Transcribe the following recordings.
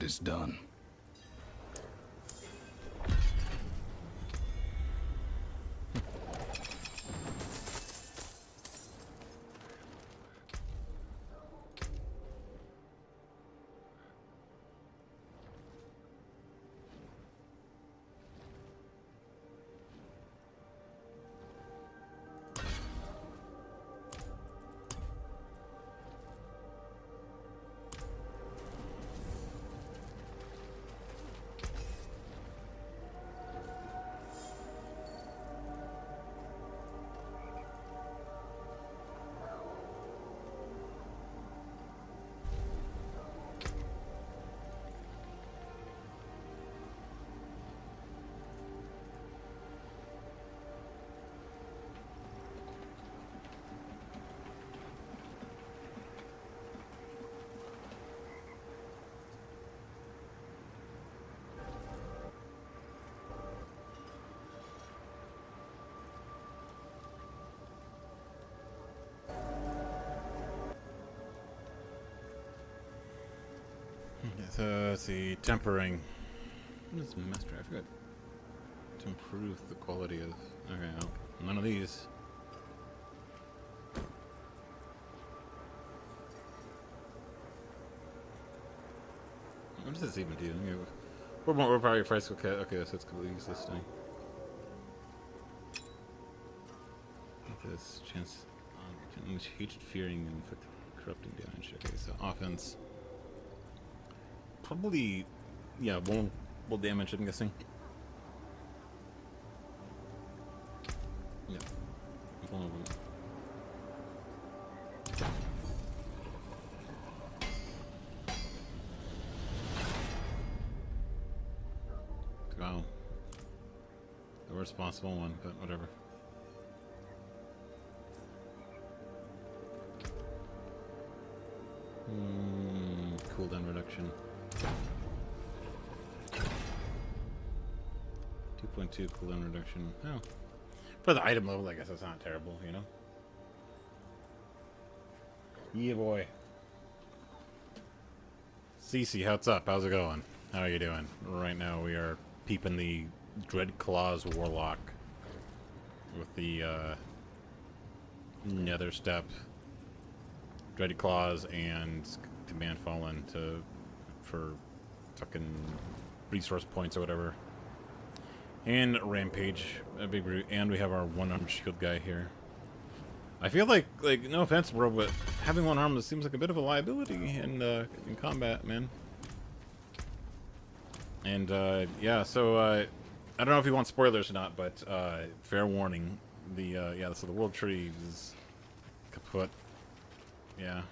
is done. So let's see, tempering. What is master? I forgot. To improve the quality of. Okay, well, none of these. What does this even do? We're probably price. Okay, so it's completely useless thing. This chance can unleash hatred, fearing, and inflict corrupting damage. Okay, so offense. Probably, yeah, will damage, I'm guessing. Yeah. Wow. The worst possible one, but whatever. Cooldown reduction. 2.2 cooldown reduction. Oh. For the item level, I guess that's not terrible, you know? Yeah, boy. Cece, what's up? How's it going? How are you doing? Right now we are peeping the Dreadclaw's warlock with the Nether Step, Dreadclaws, and Command Fallen for fucking resource points or whatever. And Rampage, a big root, and we have our one-armed shield guy here. I feel like no offense, bro, but having one arm seems like a bit of a liability in combat, man. And yeah, so I don't know if you want spoilers or not, but fair warning, yeah, so the world tree is kaput. Yeah,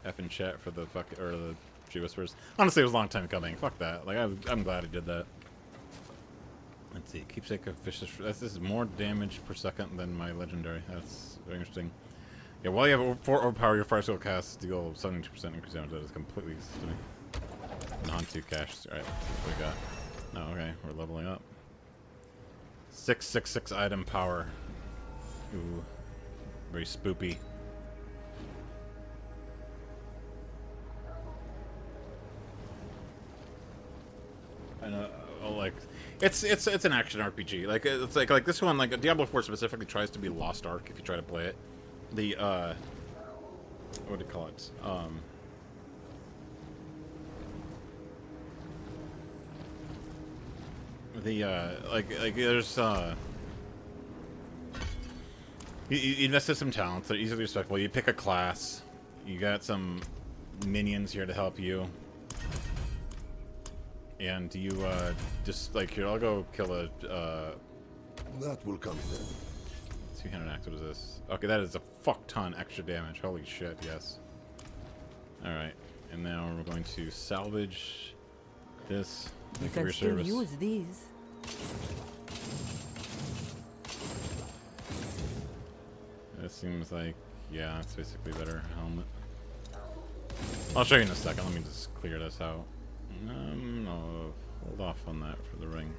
F in chat for the the Tree Whispers. Honestly, it was a long time coming. Fuck that. Like I'm glad he did that. Let's see, keepsake of vicious. This is more damage per second than my legendary. That's very interesting. Yeah, while you have 4 overpower, your fire skill casts deal 72% increase damage. That is completely stunning. Non-2 cash. Alright, what we got? Oh, okay, we're leveling up. 666 item power. Ooh, very spoopy. I know. Like it's an action RPG. Like it's like this one, like Diablo IV specifically tries to be Lost Ark if you try to play it. The what do you call it? Like there's you invested some talents. They're easily respectable. You pick a class. You got some minions here to help you. And you, just, like, here, I'll go kill a, That will come then. 200 axe, what is this? Okay, that is a fuck ton extra damage. Holy shit, yes. Alright, and now we're going to salvage this. You Thank you for can your still service. use these. It seems like, yeah, it's basically better helmet. I'll show you in a second. Let me just clear this out. No, hold off on that for the ring.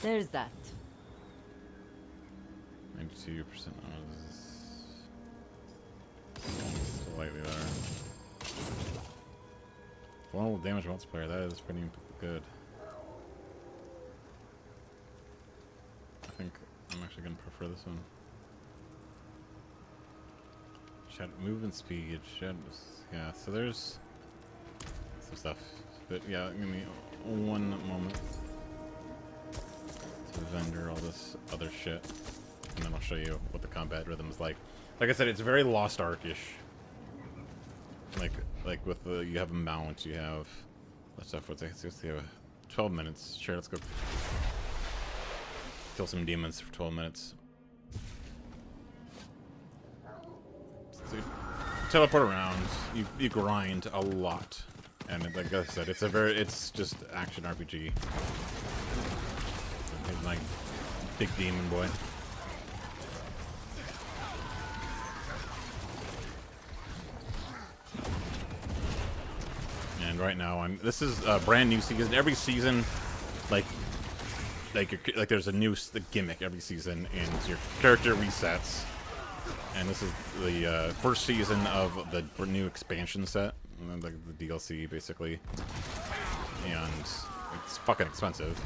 There's that. 92%. Slightly better. Vulnerable damage multiplier. That is pretty good. I think I'm actually gonna prefer this one. Shadow movement speed. Yeah. So there's some stuff. But yeah, give me one moment to vendor all this other shit, and then I'll show you what the combat rhythm is like. Like I said, it's very Lost Ark-ish. Like with the you have a mount, you have stuff. What's it? Let's see, 12 minutes. Sure, let's go kill some demons for 12 minutes. So you teleport around. You grind a lot, and like I said, it's just action RPG. Here's my big demon boy. And right now, this is a brand new season. Every season, like there's a new gimmick every season, and your character resets. And this is the first season of the new expansion set, like the DLC, basically. And it's fucking expensive.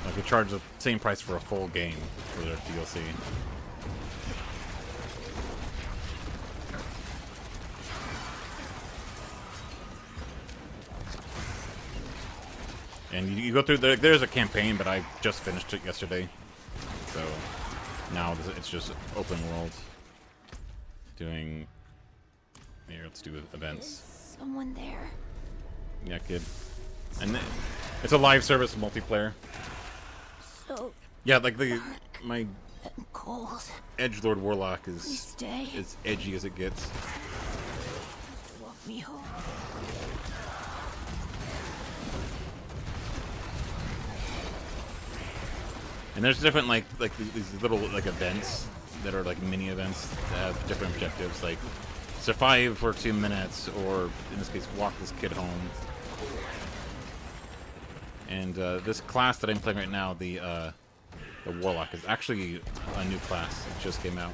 Like, they charge the same price for a full game for their DLC. And you go through, there's a campaign, but I just finished it yesterday. So now it's just open world. Doing, here, let's do events. Is someone there? Yeah, kid. And it's a live service multiplayer. So Yeah, like my and cold. edgelord warlock Please is stay. as edgy as it gets. Walk me home. And there's different like these little like events that are like mini events that have different objectives, like survive for 2 minutes, or in this case, walk this kid home. And this class that I'm playing right now, the warlock, is actually a new class. It just came out.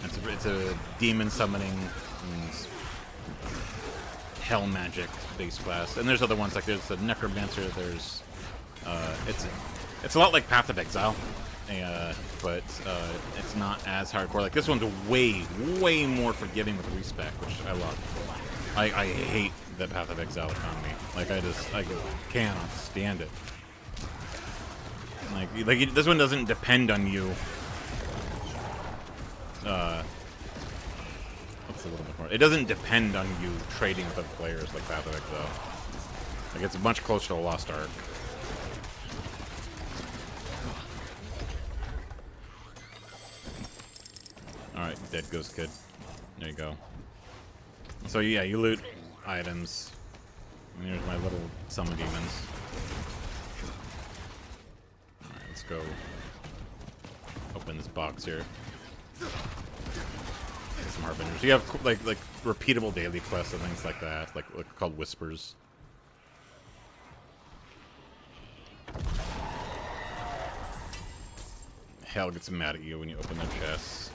It's a demon summoning and hell magic based class, and there's other ones, like there's the necromancer. There's it's a lot like Path of Exile, but it's not as hardcore. Like this one's way more forgiving with respec, which I love. I hate the Path of Exile economy. Like I cannot stand it. Like this one doesn't depend on you. What's a little bit more? It doesn't depend on you trading with other players like Path of Exile. Like it's much closer to Lost Ark. Alright, dead ghost kid. There you go. So yeah, you loot items. And here's my little summon demons. Alright, let's go open this box here. Get some harbingers. You have like repeatable daily quests and things like that, like called whispers. Hell gets mad at you when you open their chests.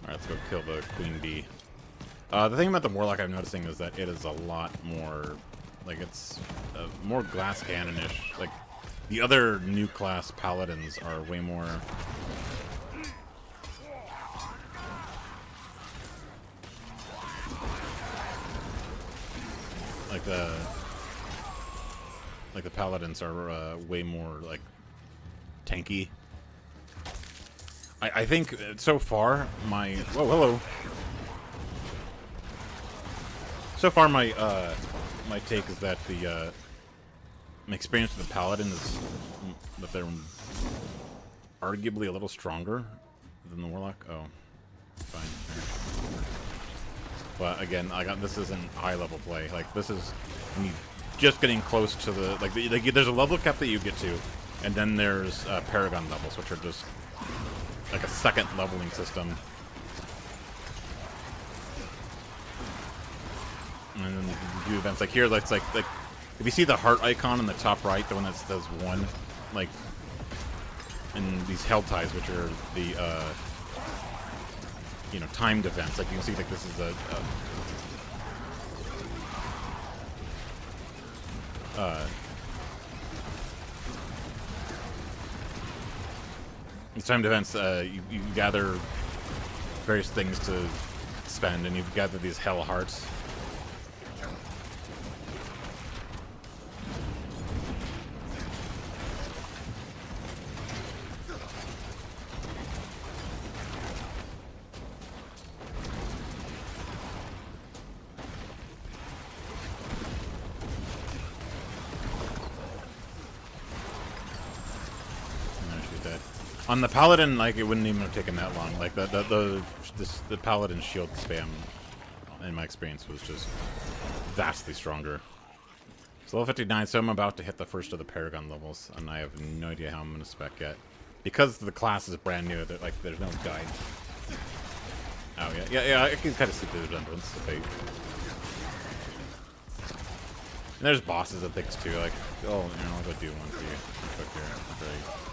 Alright, let's go kill the queen bee. The thing about the warlock I'm noticing is that it is a lot more, like it's more glass cannon-ish. Like the other new class paladins are way more like the paladins are way more like tanky. I think so far my hello. So far my my take is that the my experience with the paladin is that they're arguably a little stronger than the warlock. Oh, fine. But again, this isn't high level play. Like this is me just getting close to the there's a level cap that you get to, and then there's paragon levels, which are just like a second leveling system. And then you can do events like here. Like if you see the heart icon in the top right, the one that says 1, like and these hell ties, which are the you know, timed events. Like you can see, like this is these timed events. You gather various things to spend, and you gather these hell hearts. On the paladin, like, it wouldn't even have taken that long. Like the paladin shield spam, in my experience, was just vastly stronger. It's level 59, so I'm about to hit the first of the Paragon levels, and I have no idea how I'm going to spec yet. Because the class is brand new, like, there's no guide. Oh, yeah, I can kind of see the resemblance to Fate. And there's bosses and things, too, like, oh, you know, I'll go do one for you. Quick here, very...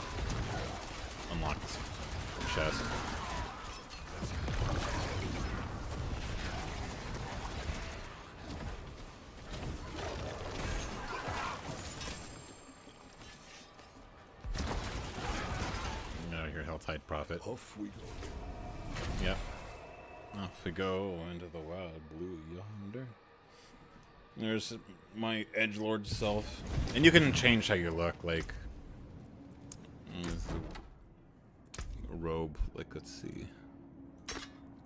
unlock this chest. Out of here, Helltide Prophet. Off we go. Yep. Off we go into the wild blue yonder. There's my edgelord self. And you can change how you look, like... robe, like, let's see.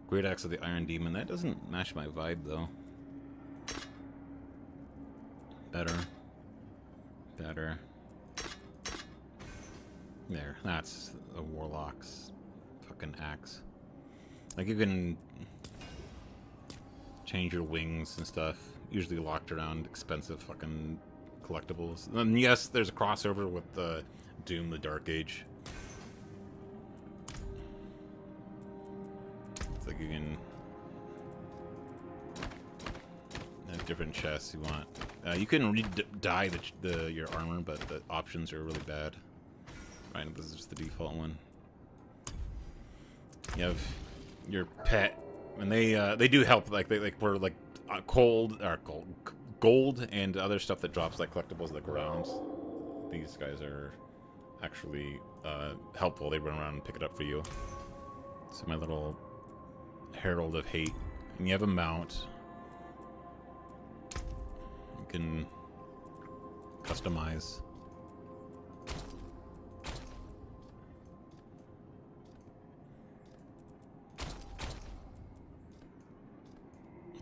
Great Axe of the Iron Demon. That doesn't match my vibe, though. Better. There, that's a warlock's fucking axe. Like, you can change your wings and stuff. Usually locked around expensive fucking collectibles. And yes, there's a crossover with the Doom, the Dark Age. Like you can have different chests you want. You can dye your armor, but the options are really bad. Right, this is just the default one. You have your pet, and they do help. Like for like gold and other stuff that drops like collectibles like rounds. These guys are actually helpful. They run around and pick it up for you. So my little Herald of Hate, and you have a mount. You can customize.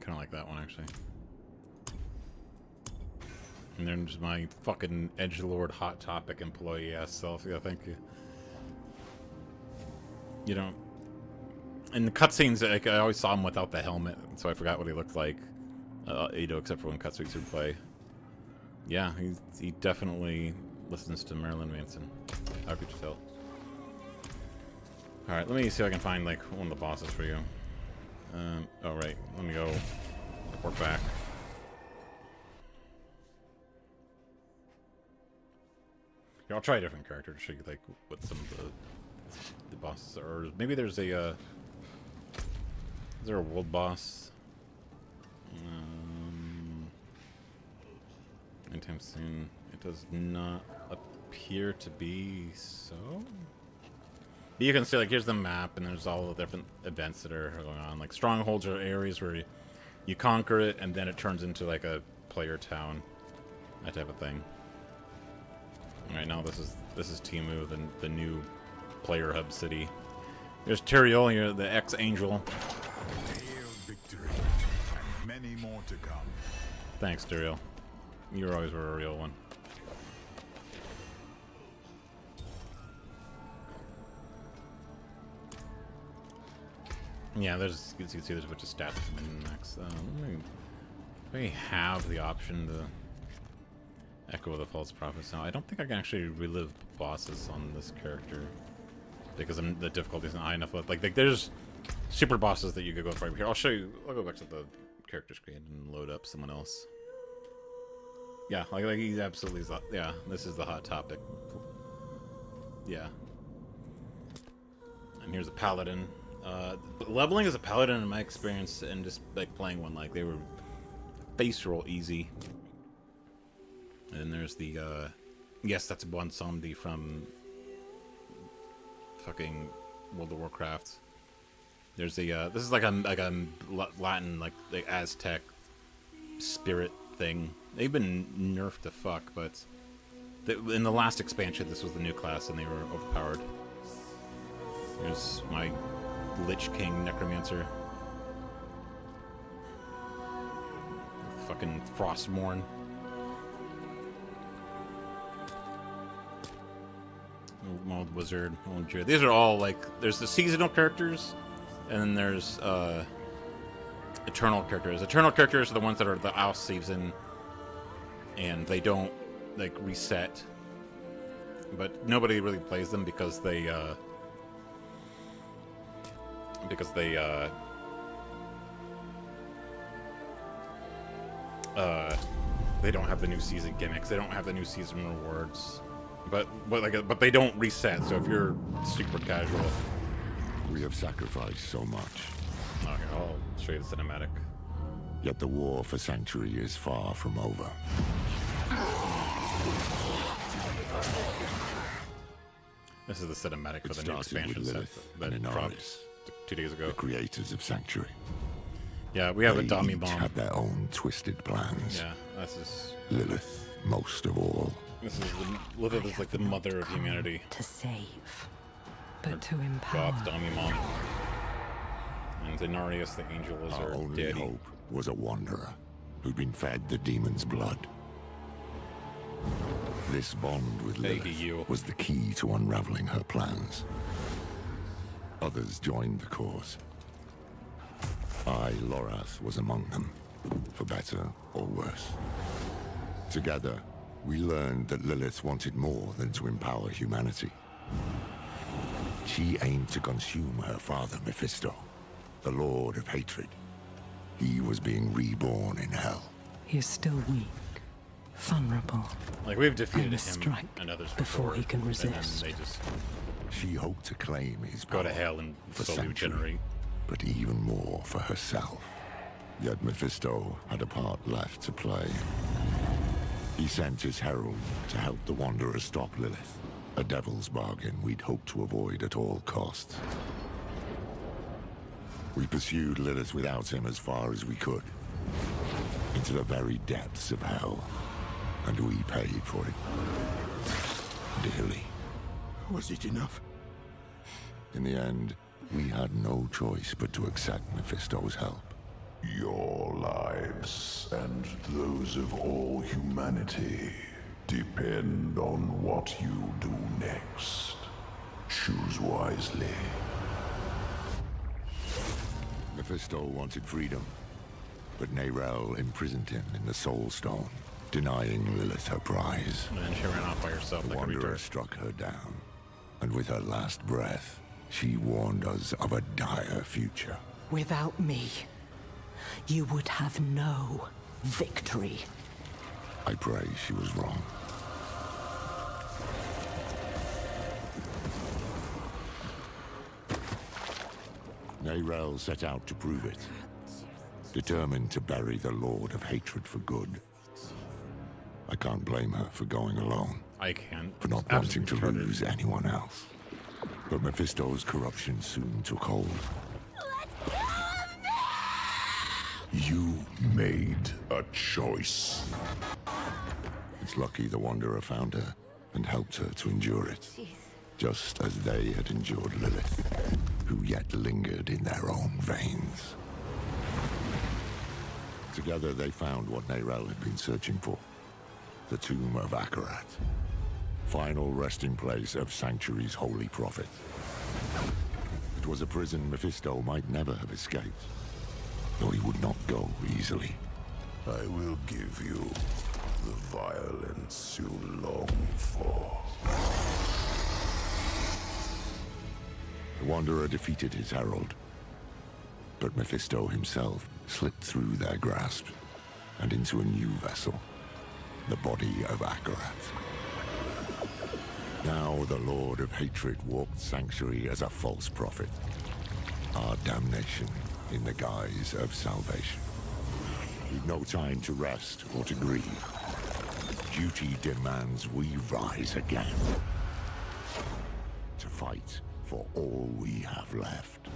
Kind of like that one, actually. And then there's my fucking edgelord Hot Topic employee ass self. Yeah, thank you. You don't. In the cutscenes, like, I always saw him without the helmet, so I forgot what he looked like. You know, except for when cutscenes would play. Yeah, he definitely listens to Marilyn Manson. How could you tell? Alright, let me see if I can find, like, one of the bosses for you. Oh, right. Let me go report back. Here, I'll try a different character to show you, like, what some of the bosses are. Or maybe there's a, is there a world boss? Anytime soon. It does not appear to be so. But you can see, like, here's the map, and there's all the different events that are going on. Like, strongholds are areas where you conquer it, and then it turns into, like, a player town. That type of thing. Alright, now this is Timu, the new player hub city. There's Tyrael here, the ex-angel. Hail victory, and many more to come. Thanks, Tyrael. You always were a real one. Yeah, there's, you can see there's a bunch of stats and max. Let me have the option to echo the false prophets now. I don't think I can actually relive bosses on this character because the difficulty isn't high enough. Like there's super bosses that you could go for. Here, I'll show you. I'll go back to the character screen and load up someone else. Yeah, like he's absolutely, yeah, this is the hot topic. Yeah. here's a paladin. Leveling as a paladin, in my experience, and just like playing one, like they were base roll easy. And then there's the yes, that's one zombie from fucking World of Warcraft. There's the this is like a Latin like the Aztec spirit thing. They've been nerfed to fuck, but in the last expansion, this was the new class, and they were overpowered. Here's my Lich King Necromancer. Fucking Frostmourne. Old Wizard, old Druid. These are all like, there's the seasonal characters, and then there's eternal characters. Eternal characters are the ones that are the off season, and they don't like reset. But nobody really plays them because they don't have the new season gimmicks. They don't have the new season rewards. But they don't reset. So if you're super casual, We have sacrificed so much, okay, I'll show you the cinematic. yet the war for Sanctuary is far from over. This is the cinematic for It the new started with expansion set Lilith that and dropped Inaris, 2 days ago. the creators of Sanctuary. Yeah, we have a They dummy each bomb. had their own twisted plans. Yeah, this is Lilith, most of all. Lilith is like the mother of humanity. To save, but to God's empower. dummy mom. And Denarius, the angel, is Our her only daddy. hope was a wanderer who'd been fed the demon's blood. This bond with Baby Lilith you. was the key to unraveling her plans. Others joined the cause. I, Lorath, was among them, for better or worse. Together, we learned that Lilith wanted more than to empower humanity. She aimed to consume her father, Mephisto, the Lord of Hatred. He was being reborn in hell. He is still weak, vulnerable. Like, we've defeated And him strike and others before he can and then resist. they just She hoped to claim his go to power hell and for slowly Sanctuary, regenerate. but even more for herself. Yet Mephisto had a part left to play. He sent his herald to help the Wanderer stop Lilith, a devil's bargain we'd hoped to avoid at all costs. We pursued Lilith without him as far as we could, into the very depths of hell, and we paid for it dearly. Was it enough? In the end, we had no choice but to accept Mephisto's help. Your lives and those of all humanity depend on what you do next. Choose wisely. Mephisto wanted freedom, but Nerel imprisoned him in the Soul Stone, denying Lilith her prize. And then she ran off by herself The like a Wanderer retard. struck her down, and with her last breath, she warned us of a dire future. Without me, you would have no victory. I pray she was wrong. Nerel set out to prove it, determined to bury the Lord of Hatred for good. I can't blame her for going alone, I can't. for not It's wanting to absolutely retarded. lose anyone else. But Mephisto's corruption soon took hold. You made a choice. It's lucky the Wanderer found her and helped her to endure it, just as they had endured Lilith, who yet lingered in their own veins. Together they found what Nerel had been searching for, the tomb of Akarat, final resting place of Sanctuary's holy prophet. It was a prison Mephisto might never have escaped, though he would not go easily. I will give you the violence you long for. The Wanderer defeated his herald, but Mephisto himself slipped through their grasp and into a new vessel, the body of Akarat. Now the Lord of Hatred walked Sanctuary as a false prophet. Our damnation in the guise of salvation. We've no time to rest or to grieve. Duty demands we rise again. To fight for all we have left.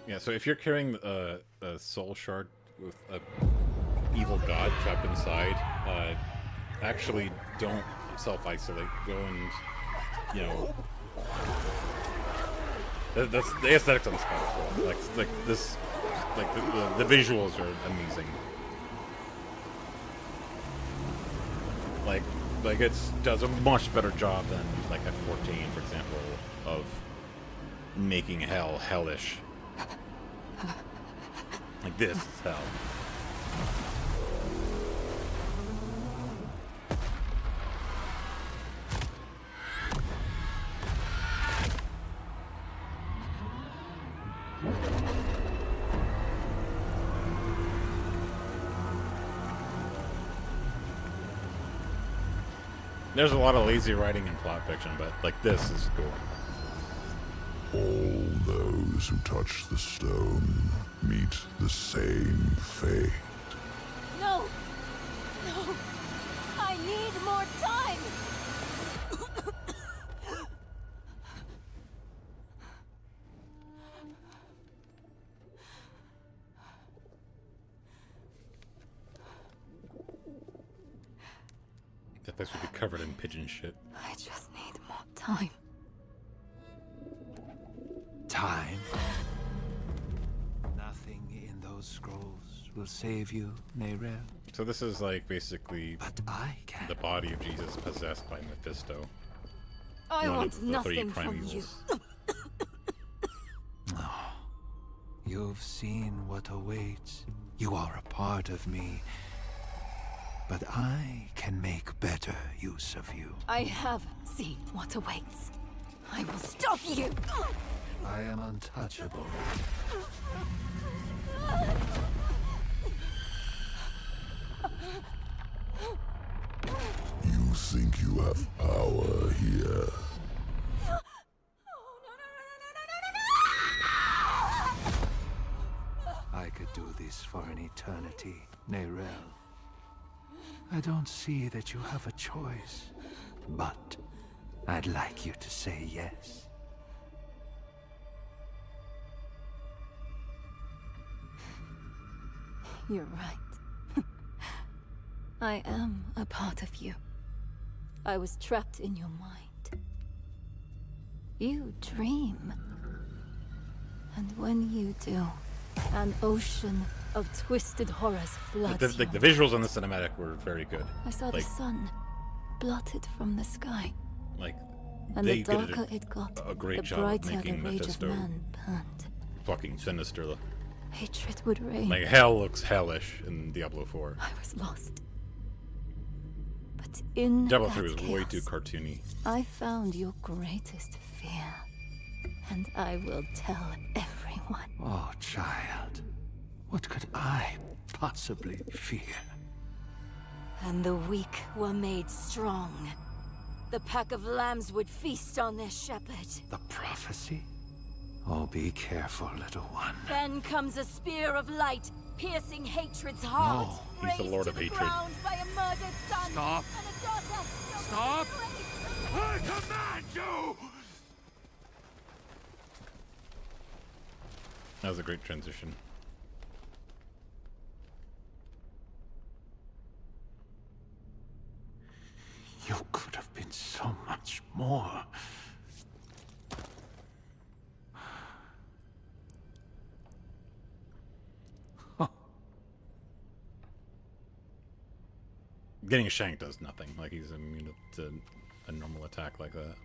Yeah, so if you're carrying a soul shard with a evil god trapped inside, actually don't self-isolate. Go and, you know, that's the aesthetics on this card as well. Like this, like the visuals are amazing. Like it does a much better job than like F14, for example, of making hell hellish. Like this is hell. There's a lot of lazy writing in plot fiction, but like this is cool. All those who touch the stone meet the same fate. No! No! I need more time! That place would be covered in pigeon shit. I just need more time. Time. Nothing in those scrolls will save you, Neyrel. So this is like basically But I can. the body of Jesus possessed by Mephisto. I One want of the three nothing prime from you. evils. You've seen what awaits. You are a part of me. But I can make better use of you. I have seen what awaits. I will stop you! I am untouchable. You think you have power here? I could do this for an eternity, Neyrel. I don't see that you have a choice, but I'd like you to say yes. You're right. I am a part of you. I was trapped in your mind. You dream. And when you do, an ocean of twisted horrors floods The you. visuals on the cinematic were very good. I saw the like, sun blotted from the sky. like And they the did darker it got, a great the job of brighter the making rage of Mephisto man burned. fucking sinister. Hatred would reign. Like hell looks hellish in Diablo 4. I was lost. But in Diablo that 3 was way chaos, too cartoony. I found your greatest fear. And I will tell everyone. Oh, child. What could I possibly fear? And the weak were made strong. The pack of lambs would feast on their shepherd. The prophecy? Oh, be careful, little one. Then comes a spear of light, piercing hatred's heart. No, he's the raised Lord to of the hatred. ground by a murdered son Stop. and a daughter. Stop. I command you! That was a great transition. You could have been so much more. Getting shanked does nothing. Like he's immune to a normal attack like that.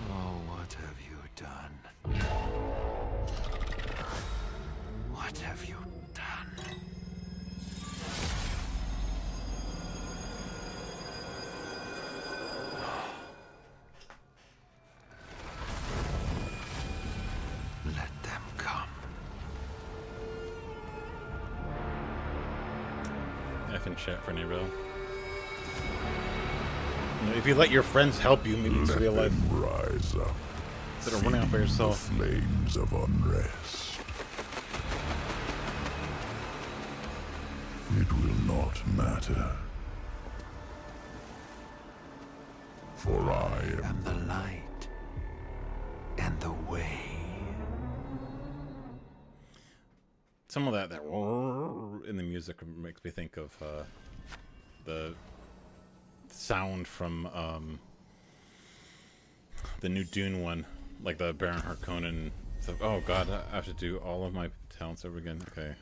Oh, what have you done? What have you done? F in chat for Neril. You know, if you let your friends help you, maybe it's real life. Rise up. Instead of running out by yourself. Flames of unrest. It will not matter. For I am the light and the way. Some of that in the music makes me think of the sound from the new Dune one, like the Baron Harkonnen. So, oh god, I have to do all of my talents over again. Okay,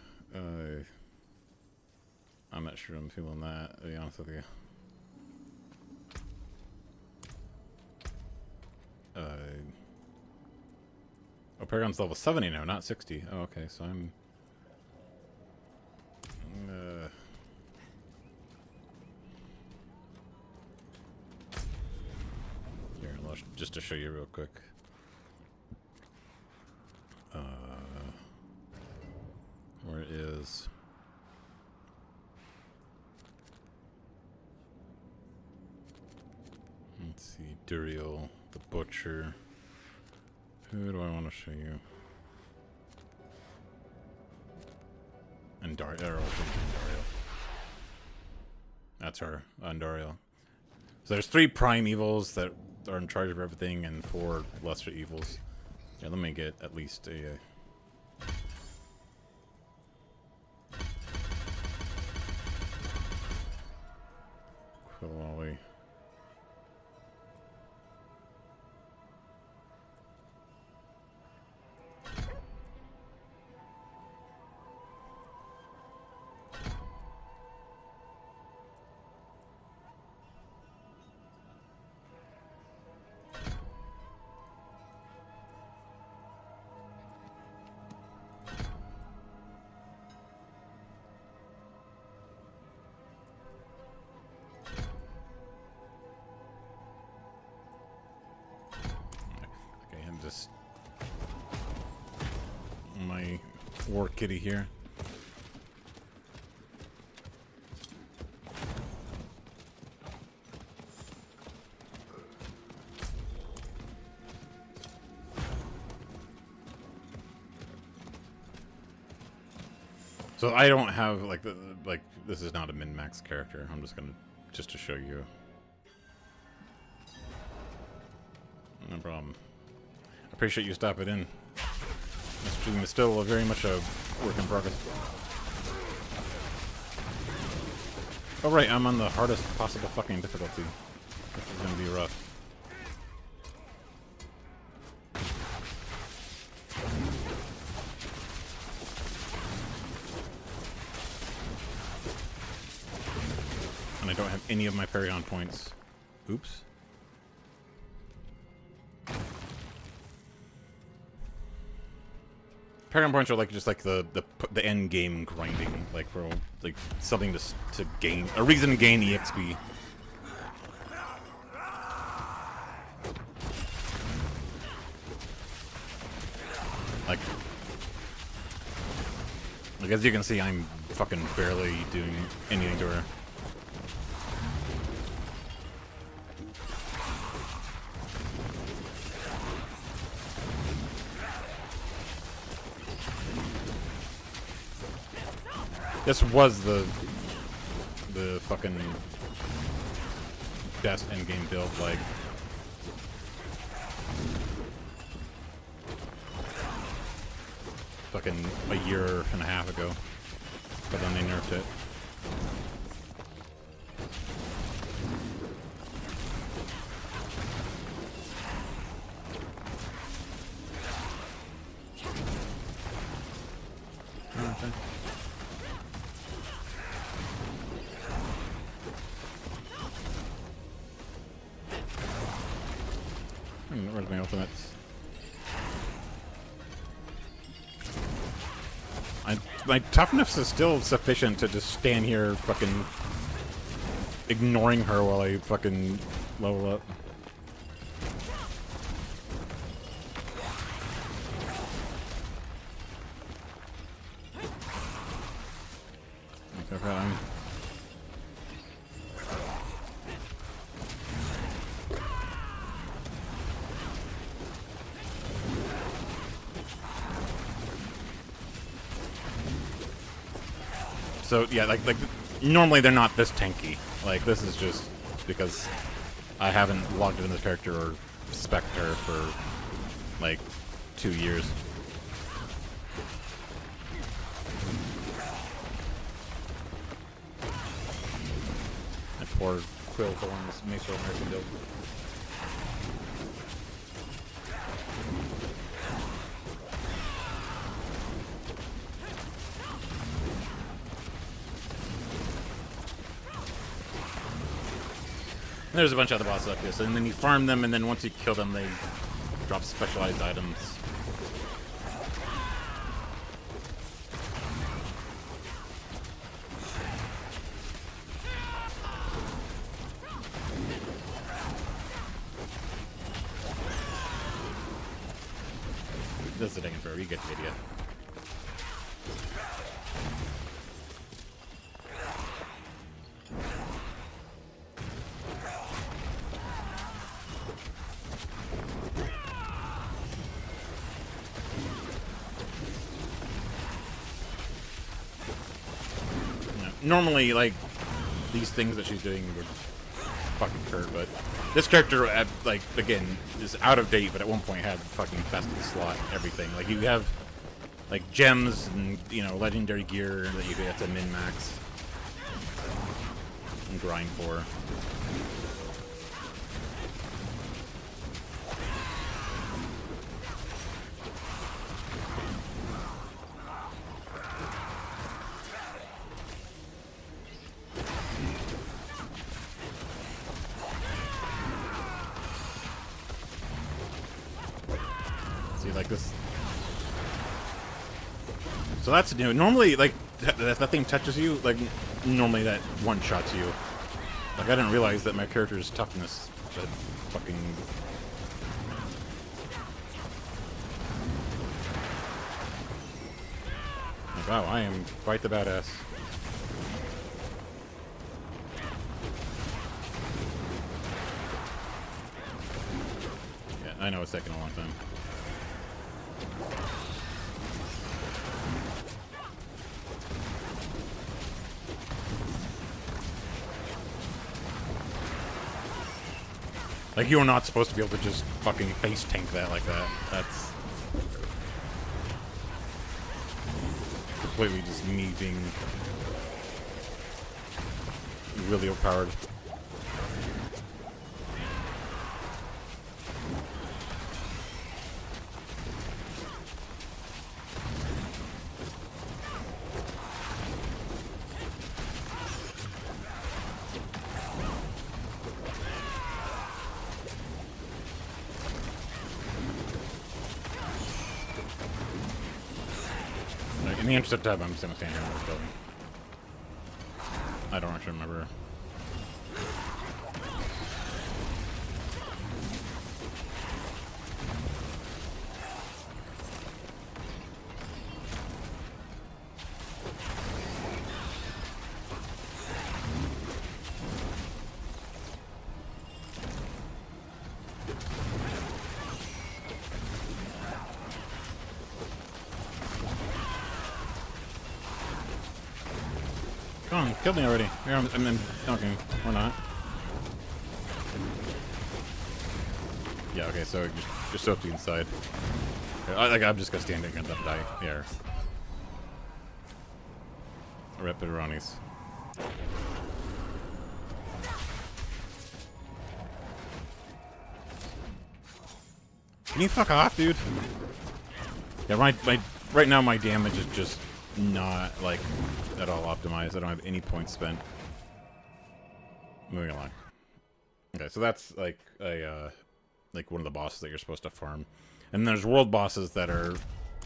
I'm not sure I'm feeling that, to be honest with you. Oh, Paragon's level 70 now, not 60. Oh, okay, so I'm... Here, just to show you real quick. Where is... Let's see, Duriel, the Butcher. Who do I want to show you? Andariel. That's her, Andariel. So there's 3 prime evils that are in charge of everything, and 4 lesser evils. Yeah, let me get at least a... Quillali. Just my war kitty here. So I don't have like this is not a min-max character. I'm just gonna to show you. No problem. Appreciate you stopping in. This stream is still very much a work in progress. Oh right, I'm on the hardest possible fucking difficulty. This is gonna be rough. And I don't have any of my Paragon points. Oops. Paragon points are like just like the end game grinding, like for like something to gain, a reason to gain EXP. Like as you can see, I'm fucking barely doing anything to her. This was the fucking best endgame build, like fucking a year and a half ago, but then they nerfed it. Okay. Where's my ultimates? My toughness is still sufficient to just stand here fucking ignoring her while I fucking level up. Okay, fine. So yeah, like normally they're not this tanky. Like this is just because I haven't logged into this character or spec'd her for like 2 years. That poor Quill Thorns makes her American build. There's a bunch of other bosses like this, and then you farm them, and then once you kill them, they drop specialized items. This is taking forever, you get the idea. Normally, like, these things that she's doing would fucking hurt, but this character, like, again, is out of date, but at one point had fucking best of the slot everything. Like, you have, like, gems and, you know, legendary gear that you have to min-max and grind for. Like this. So that's new. Normally, like, if that thing touches you, like, normally that one-shots you. Like, I didn't realize that my character's toughness that fucking... Like, wow, I am quite the badass. Yeah, I know it's taken a long time. Like, you are not supposed to be able to just fucking face tank that like that. That's completely just me being really overpowered. In the interest of time, I'm just gonna stand here and kill him. I don't actually remember. Come on, killed me already. Here, I'm in. Okay, or not. Yeah, okay, so just soak the inside. I'm just gonna stand there and die here. Rep Ronnie's. Can you fuck off, dude? Yeah, right now my damage is just not, like, at all optimized. I don't have any points spent. Moving along. Okay, so that's, like, like one of the bosses that you're supposed to farm. And there's world bosses that are,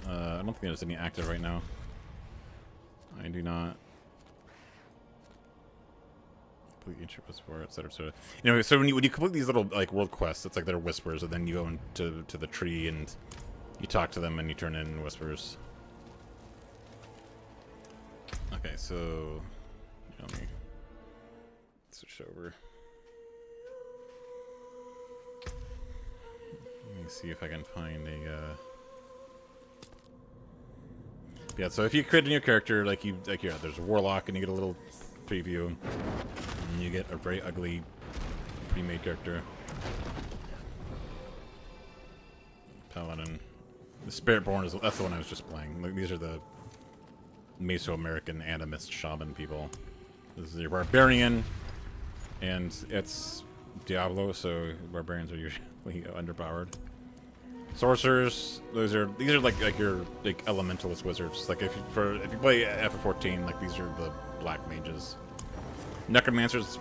I don't think there's any active right now. I do not. Complete intro for etc. etc. You know, so when you complete these little, like, world quests, it's like they're whispers, and then you go into the tree and you talk to them and you turn in whispers. Okay, so let me switch over. Let me see if I can find a Yeah, so if you create a new character, there's a warlock, and you get a little preview, and you get a very ugly pre-made character. Paladin. The Spiritborn that's the one I was just playing. Like, these are the Mesoamerican animist shaman people. This is your barbarian, and it's Diablo, so barbarians are usually underpowered. Sorcerers, these are like your elementalist wizards. Like if you play FF14, like these are the black mages. Necromancers,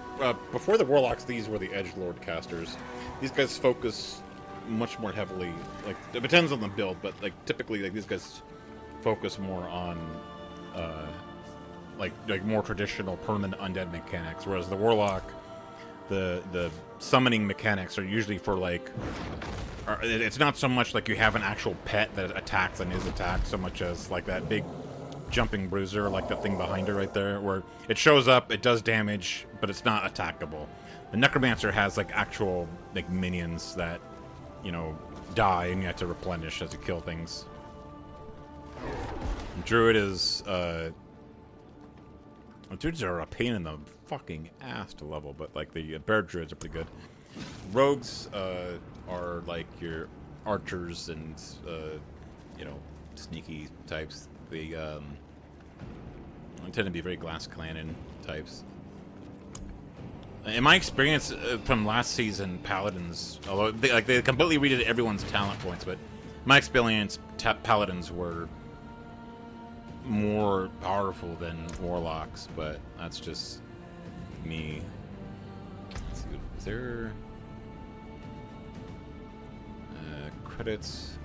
before the warlocks, these were the edgelord casters. These guys focus much more heavily. Like it depends on the build, but like typically like these guys focus more on like more traditional permanent undead mechanics, whereas the warlock, the summoning mechanics are usually for like. It's not so much like you have an actual pet that attacks and is attacked, so much as like that big jumping bruiser, like that thing behind her right there, where it shows up, it does damage, but it's not attackable. The necromancer has like actual like minions that, you know, die and you have to replenish as you kill things. Druid is druids are a pain in the fucking ass to level, but like the bear druids are pretty good. Rogues are like your archers and you know, sneaky types. They tend to be very Glass Cannon types. In my experience from last season, paladins, although they completely redid everyone's talent points, but my experience, paladins were more powerful than warlocks. But that's just me. Let's see, is there credits?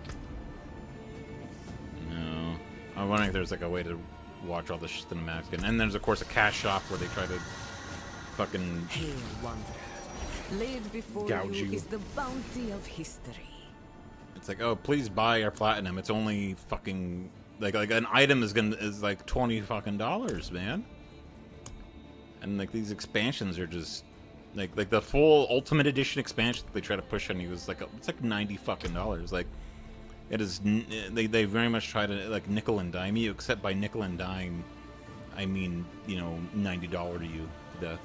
No. I'm wondering if there's like a way to watch all the cinematics again. And there's of course a cash shop where they try to fucking Hail, wanderer. Laid before gouge you you. is the bounty of history. It's like, oh, please buy our platinum. It's only fucking like an item is like $20 fucking dollars, man. And like these expansions are just like the full Ultimate Edition expansion that they try to push on you is like it's like $90 fucking dollars. Like it is. They very much try to like nickel and dime you, except by nickel and dime, I mean, you know, $90 to you to death.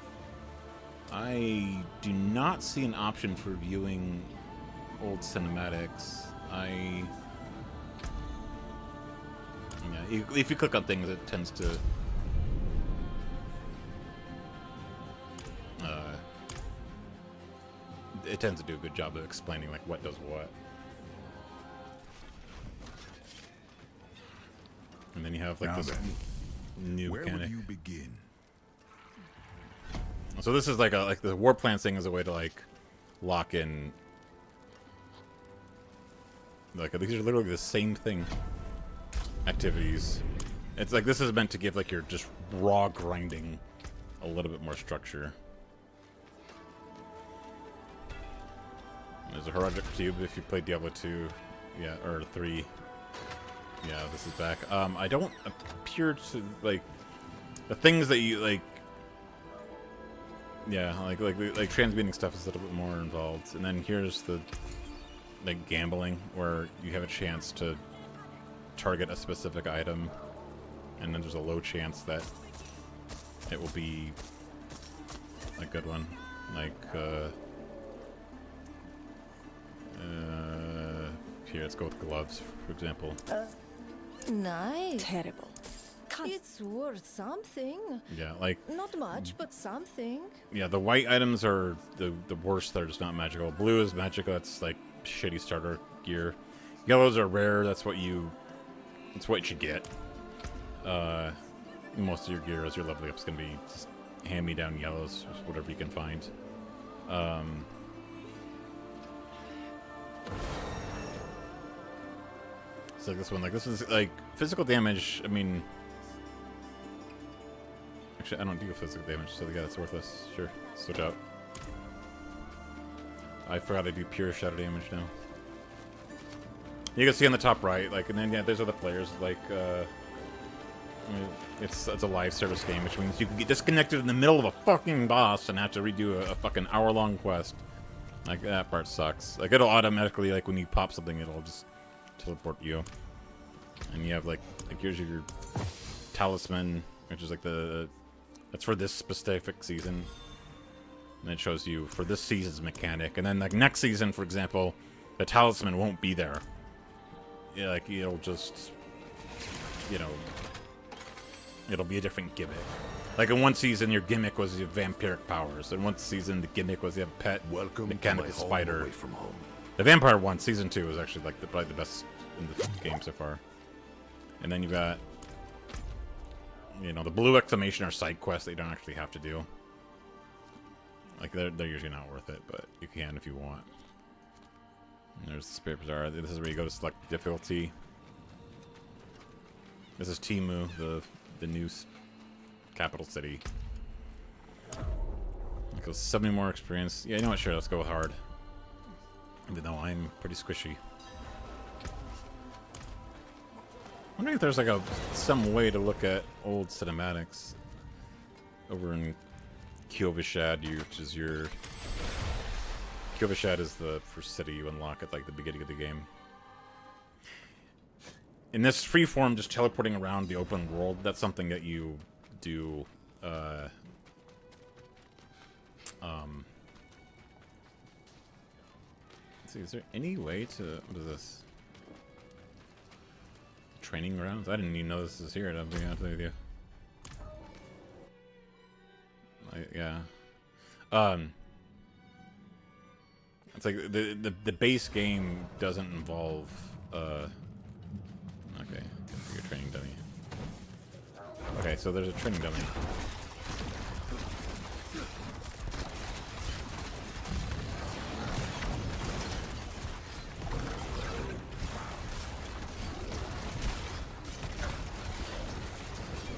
I do not see an option for viewing old cinematics. Yeah, if you click on things, it tends to do a good job of explaining like what does what. And then you have like Now this then, new where mechanic. would you begin? So this is like the war plan thing is a way to like lock in. Like these are literally the same thing. Activities. It's like this is meant to give like your just raw grinding a little bit more structure. There's a Heraldic Cube if you played Diablo 2, yeah, or 3. Yeah, this is back. I don't appear to like the things that you like. Yeah, like transmuting stuff is a little bit more involved. And then here's the like gambling where you have a chance to target a specific item, and then there's a low chance that it will be a good one. Like here, let's go with gloves, for example. Nice. Terrible. It's worth something. Yeah, like Not much, but something. yeah, the white items are the worst. They're just not magical. Blue is magical. That's like shitty starter gear. Yellows are rare. That's what you get. Most of your gear as your leveling up is gonna be just hand-me-down yellows, just whatever you can find. So like this one, like this is like physical damage. I mean, actually, I don't do physical damage, so yeah, that's worthless. Sure, switch out. I forgot I do pure shadow damage now. You can see on the top right, like, and then yeah, there's other players. Like, it's a live service game, which means you can get disconnected in the middle of a fucking boss and have to redo a fucking hour-long quest. Like that part sucks. Like it'll automatically, like when you pop something, it'll just teleport you. And you have like here's your talisman, which is like that's for this specific season. And it shows you for this season's mechanic. And then like next season, for example, the talisman won't be there. Yeah, like it'll just, you know, it'll be a different gimmick. Like in one season, your gimmick was your vampiric powers. In one season, the gimmick was you have a pet mechanical spider. Away from home. The vampire one, season 2, is actually like probably the best in the game so far. And then you got, you know, the blue exclamation are side quests that you don't actually have to do. Like they're usually not worth it, but you can if you want. And there's the Spirit Bazaar. This is where you go to select difficulty. This is Timu, the new capital city. It goes 70 more experience. Yeah, you know what? Sure, let's go with hard. Even though I'm pretty squishy. I'm wondering if there's like some way to look at old cinematics over in Kyovashad, which is your Kyovashad is the first city you unlock at like the beginning of the game. In this freeform, just teleporting around the open world, that's something that you do. Let's see, is there any way to, what is this? Training grounds? I didn't even know this is here, to be honest with you. Yeah. It's like the base game doesn't involve okay, your training dummy. Okay, so there's a training dummy.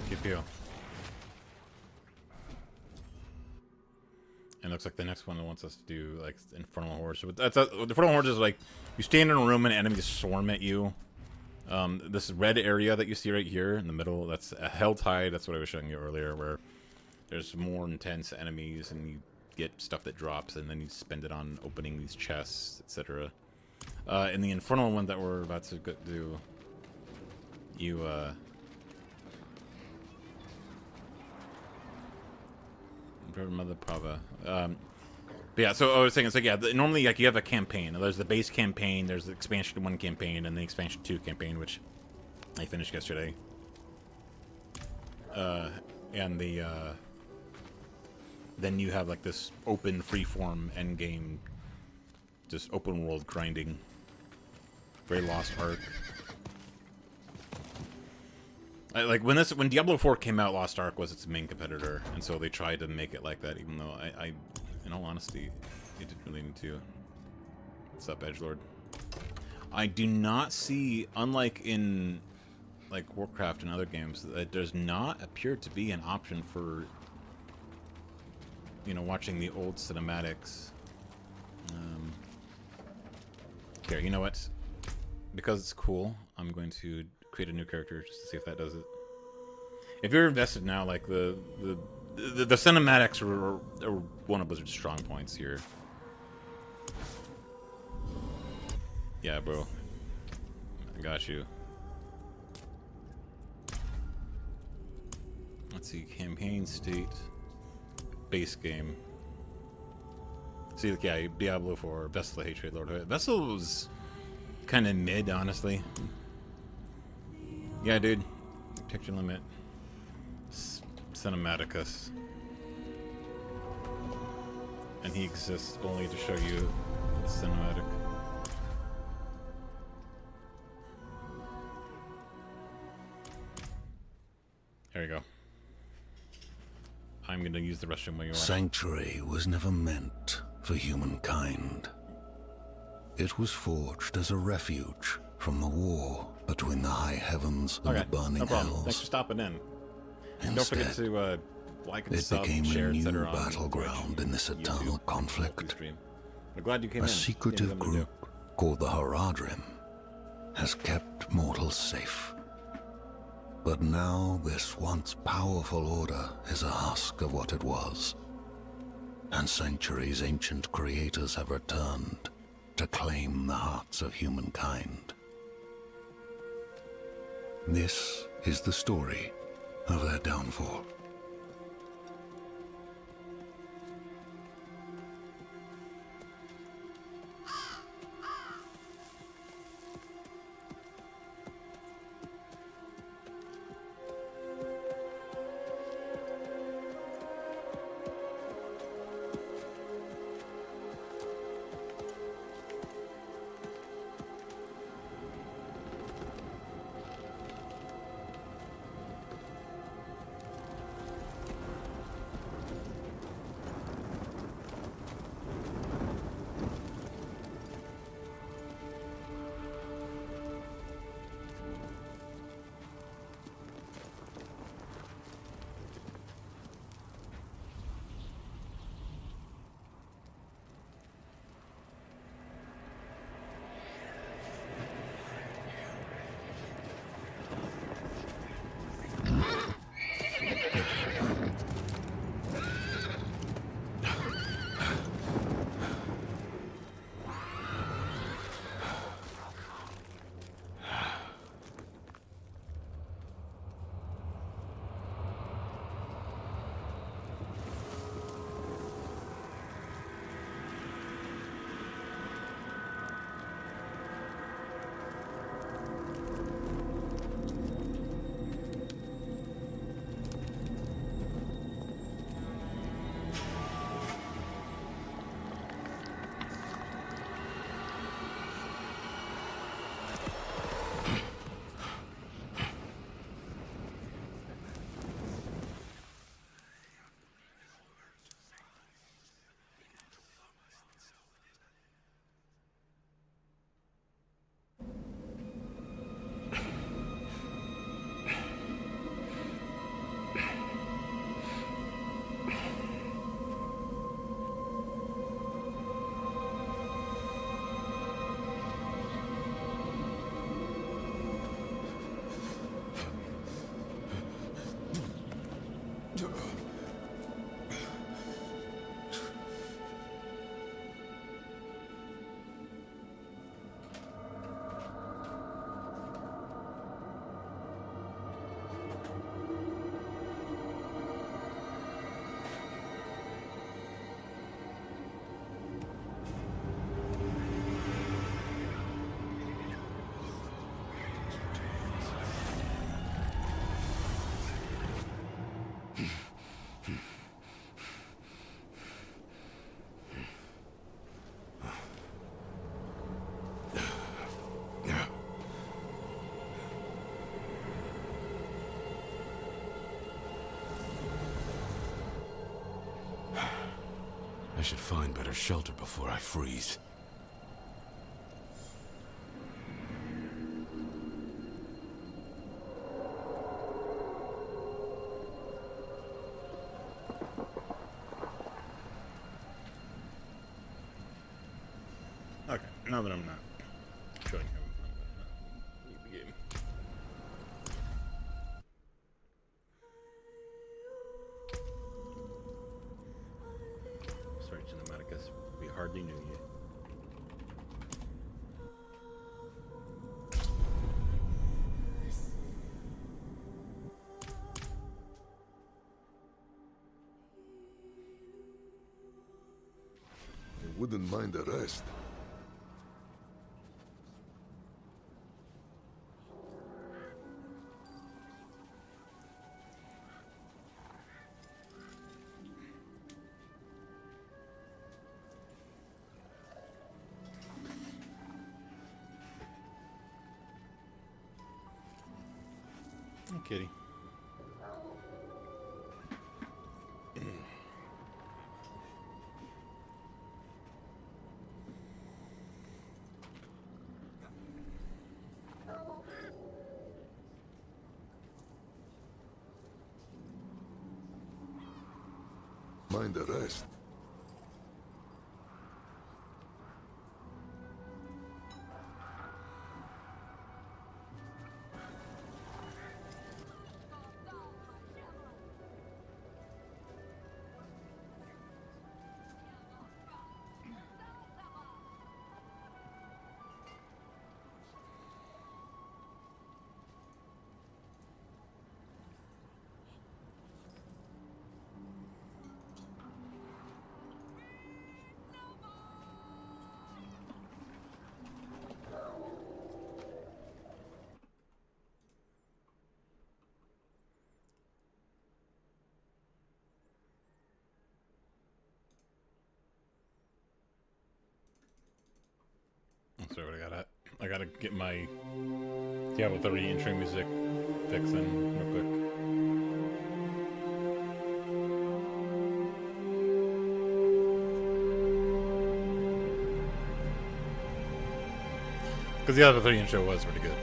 Pew pew. And it looks like the next one wants us to do like Infernal Hordes. So that's the Infernal Hordes is like you stand in a room and enemies swarm at you. This red area that you see right here in the middle, that's a Hell Tide. That's what I was showing you earlier, where there's more intense enemies and you get stuff that drops, and then you spend it on opening these chests, etc. In the Infernal one that we're about to do, you Mother Prava. But yeah, so I was saying, it's like, yeah, normally like you have a campaign. There's the base campaign, there's the expansion 1 campaign, and the expansion 2 campaign, which I finished yesterday. And then you have like this open freeform endgame, just open world grinding. Very Lost Ark. Like when Diablo IV came out, Lost Ark was its main competitor, and so they tried to make it like that. Even though I in all honesty, it didn't really need to. What's up, Edgelord? I do not see, unlike in like Warcraft and other games, that does not appear to be an option for, you know, watching the old cinematics. Here, you know what? Because it's cool, I'm going to create a new character just to see if that does it. If you're invested now, like the cinematics are one of Blizzard's strong points here. Yeah, bro. I got you. Let's see, campaign state, base game. See, yeah, Diablo IV, Vessel of Hatred, Lord of It. Vessel was kind of mid, honestly. Yeah, dude. Picture limit. Cinematicus. And he exists only to show you the cinematic. There you go. I'm gonna use the restroom when you want. Sanctuary was never meant for humankind. It was forged as a refuge from the war between the high heavens and the burning no problem. hells. Thanks for stopping in. Instead, don't forget to like and it sub, became share, a new etc. on battleground Twitch, in this eternal YouTube, conflict. Stream. I'm glad you came in. A secretive group called the Haradrim has kept mortals safe. But now this once powerful order is a husk of what it was. And Sanctuary's ancient creators have returned to claim the hearts of humankind. This is the story of their downfall. I should find better shelter before I freeze. Okay, now that I'm not showing him, I'm gonna leave the game. Sorry, Cinematicus, we hardly knew you. I wouldn't mind a rest. Hey, kitty. Mind a rest. That's right, I gotta get my Diablo 3 intro music fixing real quick. Because the Diablo 3 intro was pretty good.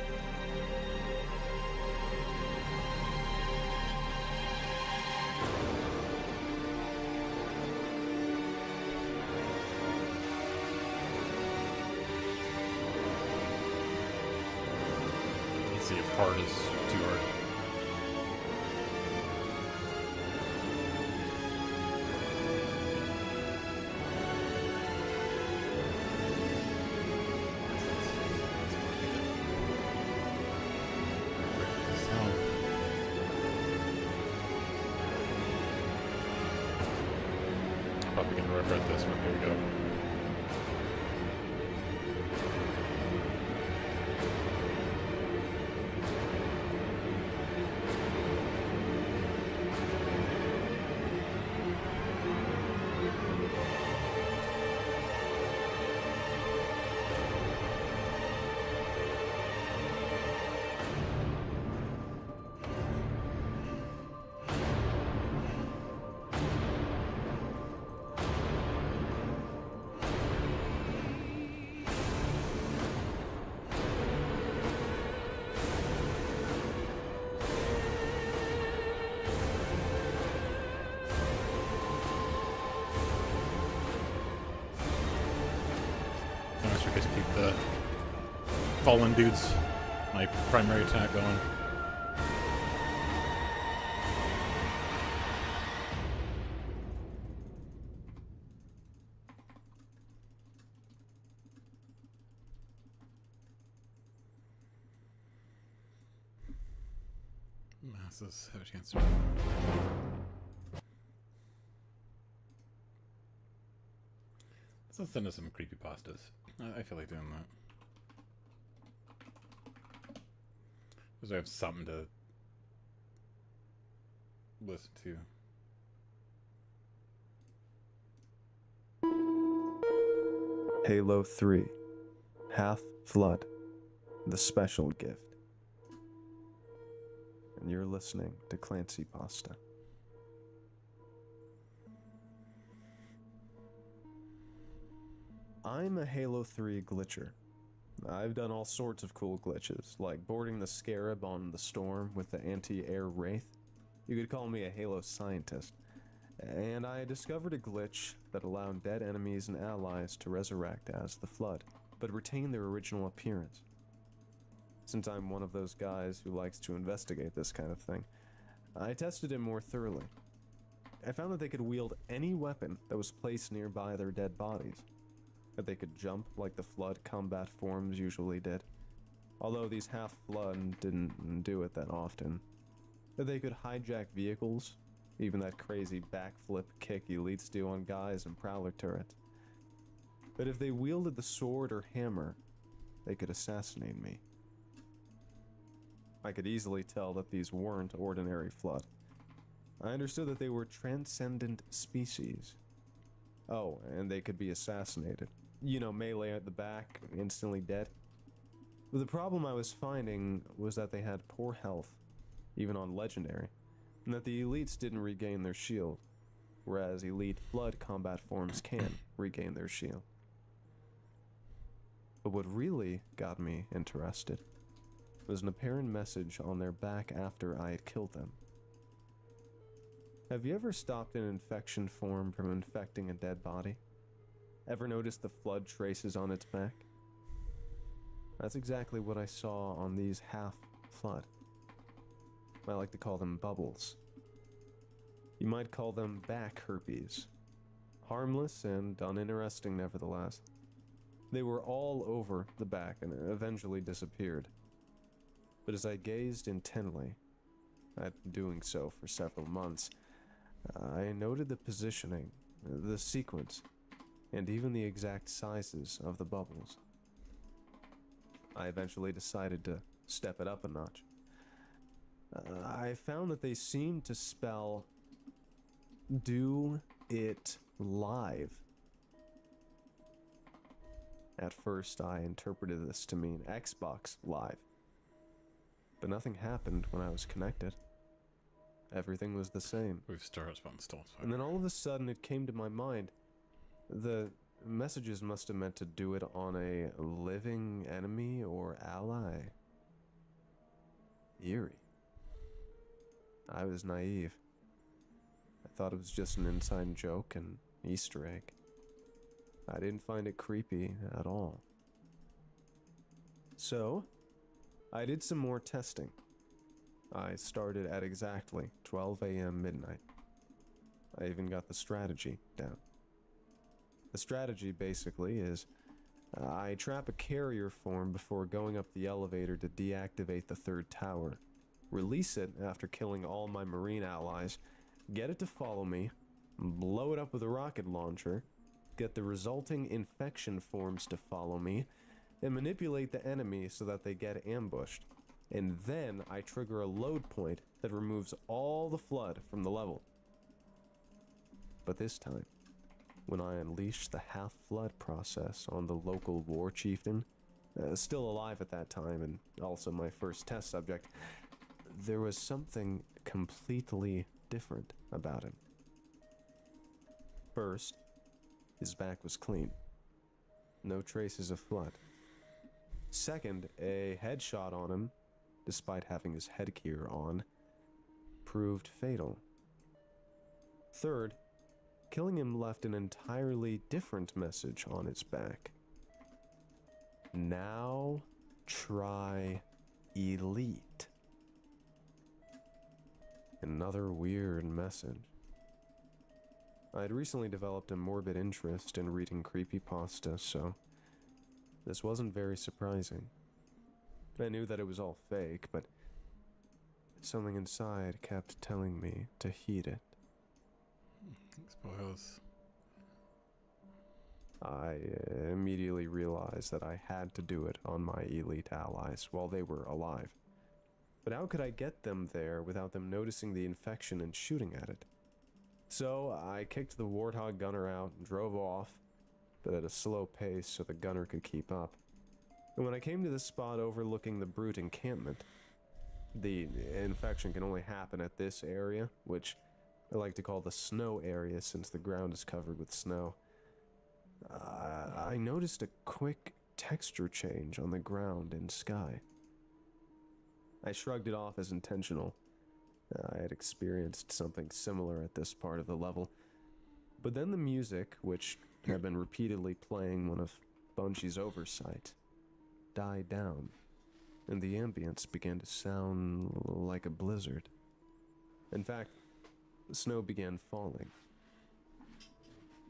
Let's see if hard is too hard. Probably gonna regret this, but here we go. Nice, we get to keep the fallen dudes, my primary attack going. Masses have a chance to. Let's send us some creepypastas. I feel like doing that. Because I have something to listen to. Halo 3, Half-Flood, the special gift. And you're listening to Clancy Pasta. I'm a Halo 3 glitcher. I've done all sorts of cool glitches, like boarding the Scarab on the Storm with the anti-air Wraith. You could call me a Halo scientist. And I discovered a glitch that allowed dead enemies and allies to resurrect as the Flood, but retain their original appearance. Since I'm one of those guys who likes to investigate this kind of thing, I tested it more thoroughly. I found that they could wield any weapon that was placed nearby their dead bodies. That they could jump like the Flood combat forms usually did, although these half-Flood didn't do it that often. That they could hijack vehicles, even that crazy backflip kick elites do on guys in Prowler turrets. But if they wielded the sword or hammer, they could assassinate me. I could easily tell that these weren't ordinary Flood. I understood that they were transcendent species. Oh, and they could be assassinated. You know, melee at the back, instantly dead. But the problem I was finding was that they had poor health, even on Legendary, and that the elites didn't regain their shield, whereas elite Flood combat forms can regain their shield. But what really got me interested was an apparent message on their back after I had killed them. Have you ever stopped an infection form from infecting a dead body? Ever noticed the Flood traces on its back? That's exactly what I saw on these half-Flood. I like to call them bubbles. You might call them back herpes. Harmless and uninteresting nevertheless. They were all over the back and eventually disappeared. But as I gazed intently, I'd been doing so for several months, I noted the positioning, the sequence, and even the exact sizes of the bubbles. I eventually decided to step it up a notch. I found that they seemed to spell "Do it live." At first, I interpreted this to mean Xbox Live. But nothing happened when I was connected. Everything was the same. We've started on stall. And then all of a sudden it came to my mind. The messages must have meant to do it on a living enemy or ally. Eerie. I was naive. I thought it was just an inside joke and Easter egg. I didn't find it creepy at all. So, I did some more testing. I started at exactly 12 a.m. midnight. I even got the strategy down. The strategy basically is I trap a carrier form before going up the elevator to deactivate the third tower, release it after killing all my marine allies, get it to follow me, blow it up with a rocket launcher, get the resulting infection forms to follow me, and manipulate the enemy so that they get ambushed. And then I trigger a load point that removes all the flood from the level. But this time, when I unleashed the half-flood process on the local war chieftain, still alive at that time and also my first test subject, there was something completely different about him. First, his back was clean. No traces of flood. Second, a headshot on him, despite having his headgear on, proved fatal. Third, killing him left an entirely different message on his back. Now try Elite. Another weird message. I had recently developed a morbid interest in reading creepypasta, so this wasn't very surprising. I knew that it was all fake, but something inside kept telling me to heed it. Spoils. I immediately realized that I had to do it on my elite allies while they were alive. But how could I get them there without them noticing the infection and shooting at it? So I kicked the Warthog gunner out and drove off, but at a slow pace so the gunner could keep up. And when I came to the spot overlooking the brute encampment, the infection can only happen at this area, which I like to call the snow area since the ground is covered with snow. I noticed a quick texture change on the ground and sky. I shrugged it off as intentional. I had experienced something similar at this part of the level. But then the music, which had been repeatedly playing one of Bungie's oversight, died down, and the ambience began to sound like a blizzard. In fact, the snow began falling.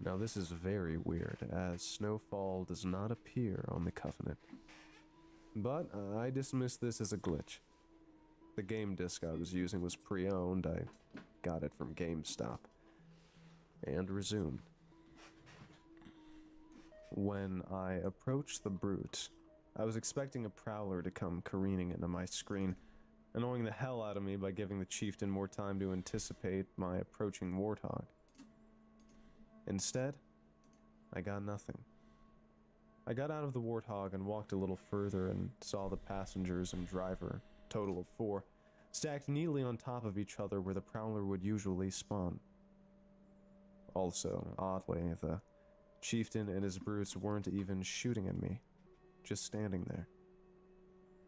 Now this is very weird, as snowfall does not appear on the Covenant. But I dismiss this as a glitch. The game disc I was using was pre-owned. I got it from GameStop. And resumed. When I approached the brute, I was expecting a prowler to come careening into my screen, annoying the hell out of me by giving the chieftain more time to anticipate my approaching warthog. Instead, I got nothing. I got out of the warthog and walked a little further and saw the passengers and driver, total of 4, stacked neatly on top of each other where the prowler would usually spawn. Also, oddly, the chieftain and his brutes weren't even shooting at me, just standing there.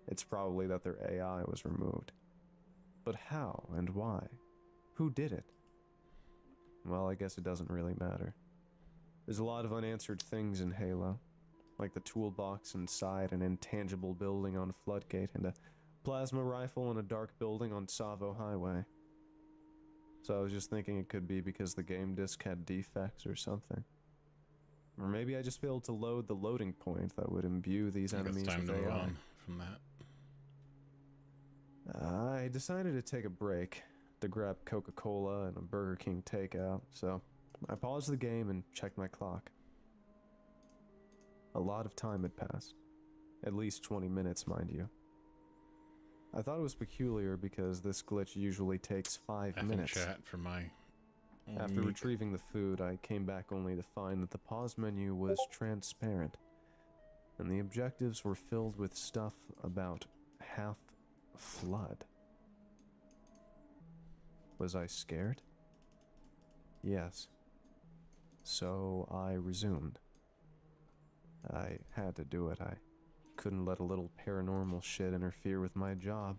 It's probably that their AI was removed. But how and why? Who did it? Well, I guess it doesn't really matter. There's a lot of unanswered things in Halo, like the toolbox inside an intangible building on Floodgate and a plasma rifle in a dark building on Savo Highway. So I was just thinking it could be because the game disc had defects or something. Or maybe I just failed to load the loading point that would imbue these enemies with to move AI. on from that. I decided to take a break to grab Coca-Cola and a Burger King takeout, so I paused the game and checked my clock. A lot of time had passed. At least 20 minutes, mind you. I thought it was peculiar because this glitch usually takes 5 minutes. Chat for my After retrieving the food, I came back only to find that the pause menu was transparent. and the objectives were filled with stuff about half-flood. Was I scared? Yes. So I resumed. I had to do it. I couldn't let a little paranormal shit interfere with my job,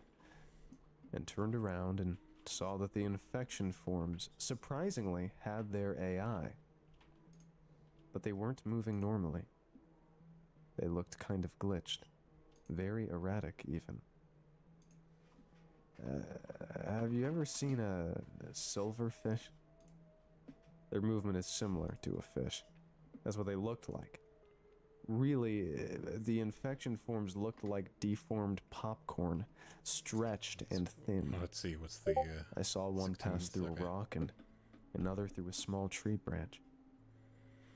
and turned around and saw that the infection forms surprisingly had their AI. But they weren't moving normally. They looked kind of glitched. Very erratic, even. Have you ever seen a silverfish? Their movement is similar to a fish. That's what they looked like. Really, the infection forms looked like deformed popcorn, stretched and thin. Let's see, what's the... I saw one 16 pass through second. a rock and another through a small tree branch.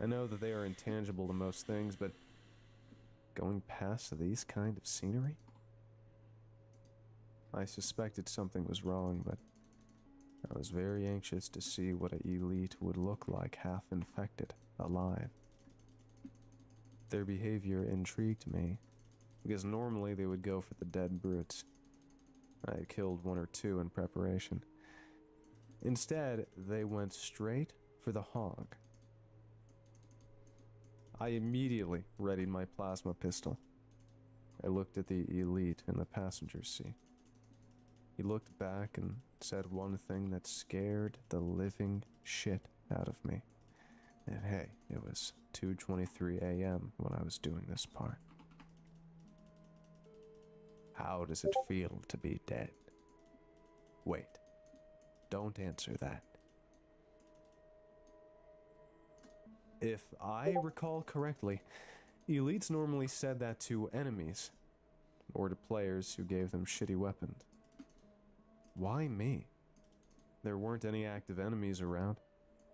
I know that they are intangible to most things, but going past these kind of scenery? I suspected something was wrong, but I was very anxious to see what an elite would look like half-infected, alive. Their behavior intrigued me, because normally they would go for the dead brutes. I had killed one or two in preparation. Instead, they went straight for the hog. I immediately readied my plasma pistol. I looked at the elite in the passenger seat. He looked back and said one thing that scared the living shit out of me. And hey, it was 2:23 a.m. when I was doing this part. How does it feel to be dead? Wait, don't answer that. If I recall correctly, elites normally said that to enemies, or to players who gave them shitty weapons. Why me? There weren't any active enemies around.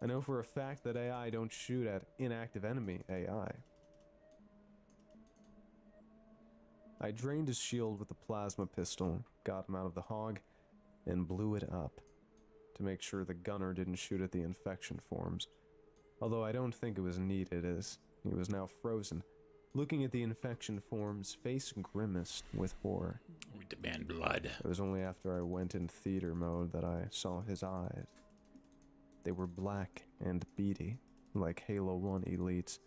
I know for a fact that AI don't shoot at inactive enemy AI. I drained his shield with the plasma pistol, got him out of the hog, and blew it up to make sure the gunner didn't shoot at the infection forms. Although I don't think it was needed, as he was now frozen. Looking at the infection form's face grimaced with horror. We demand blood. It was only after I went in theater mode that I saw his eyes. They were black and beady, like Halo 1 elites,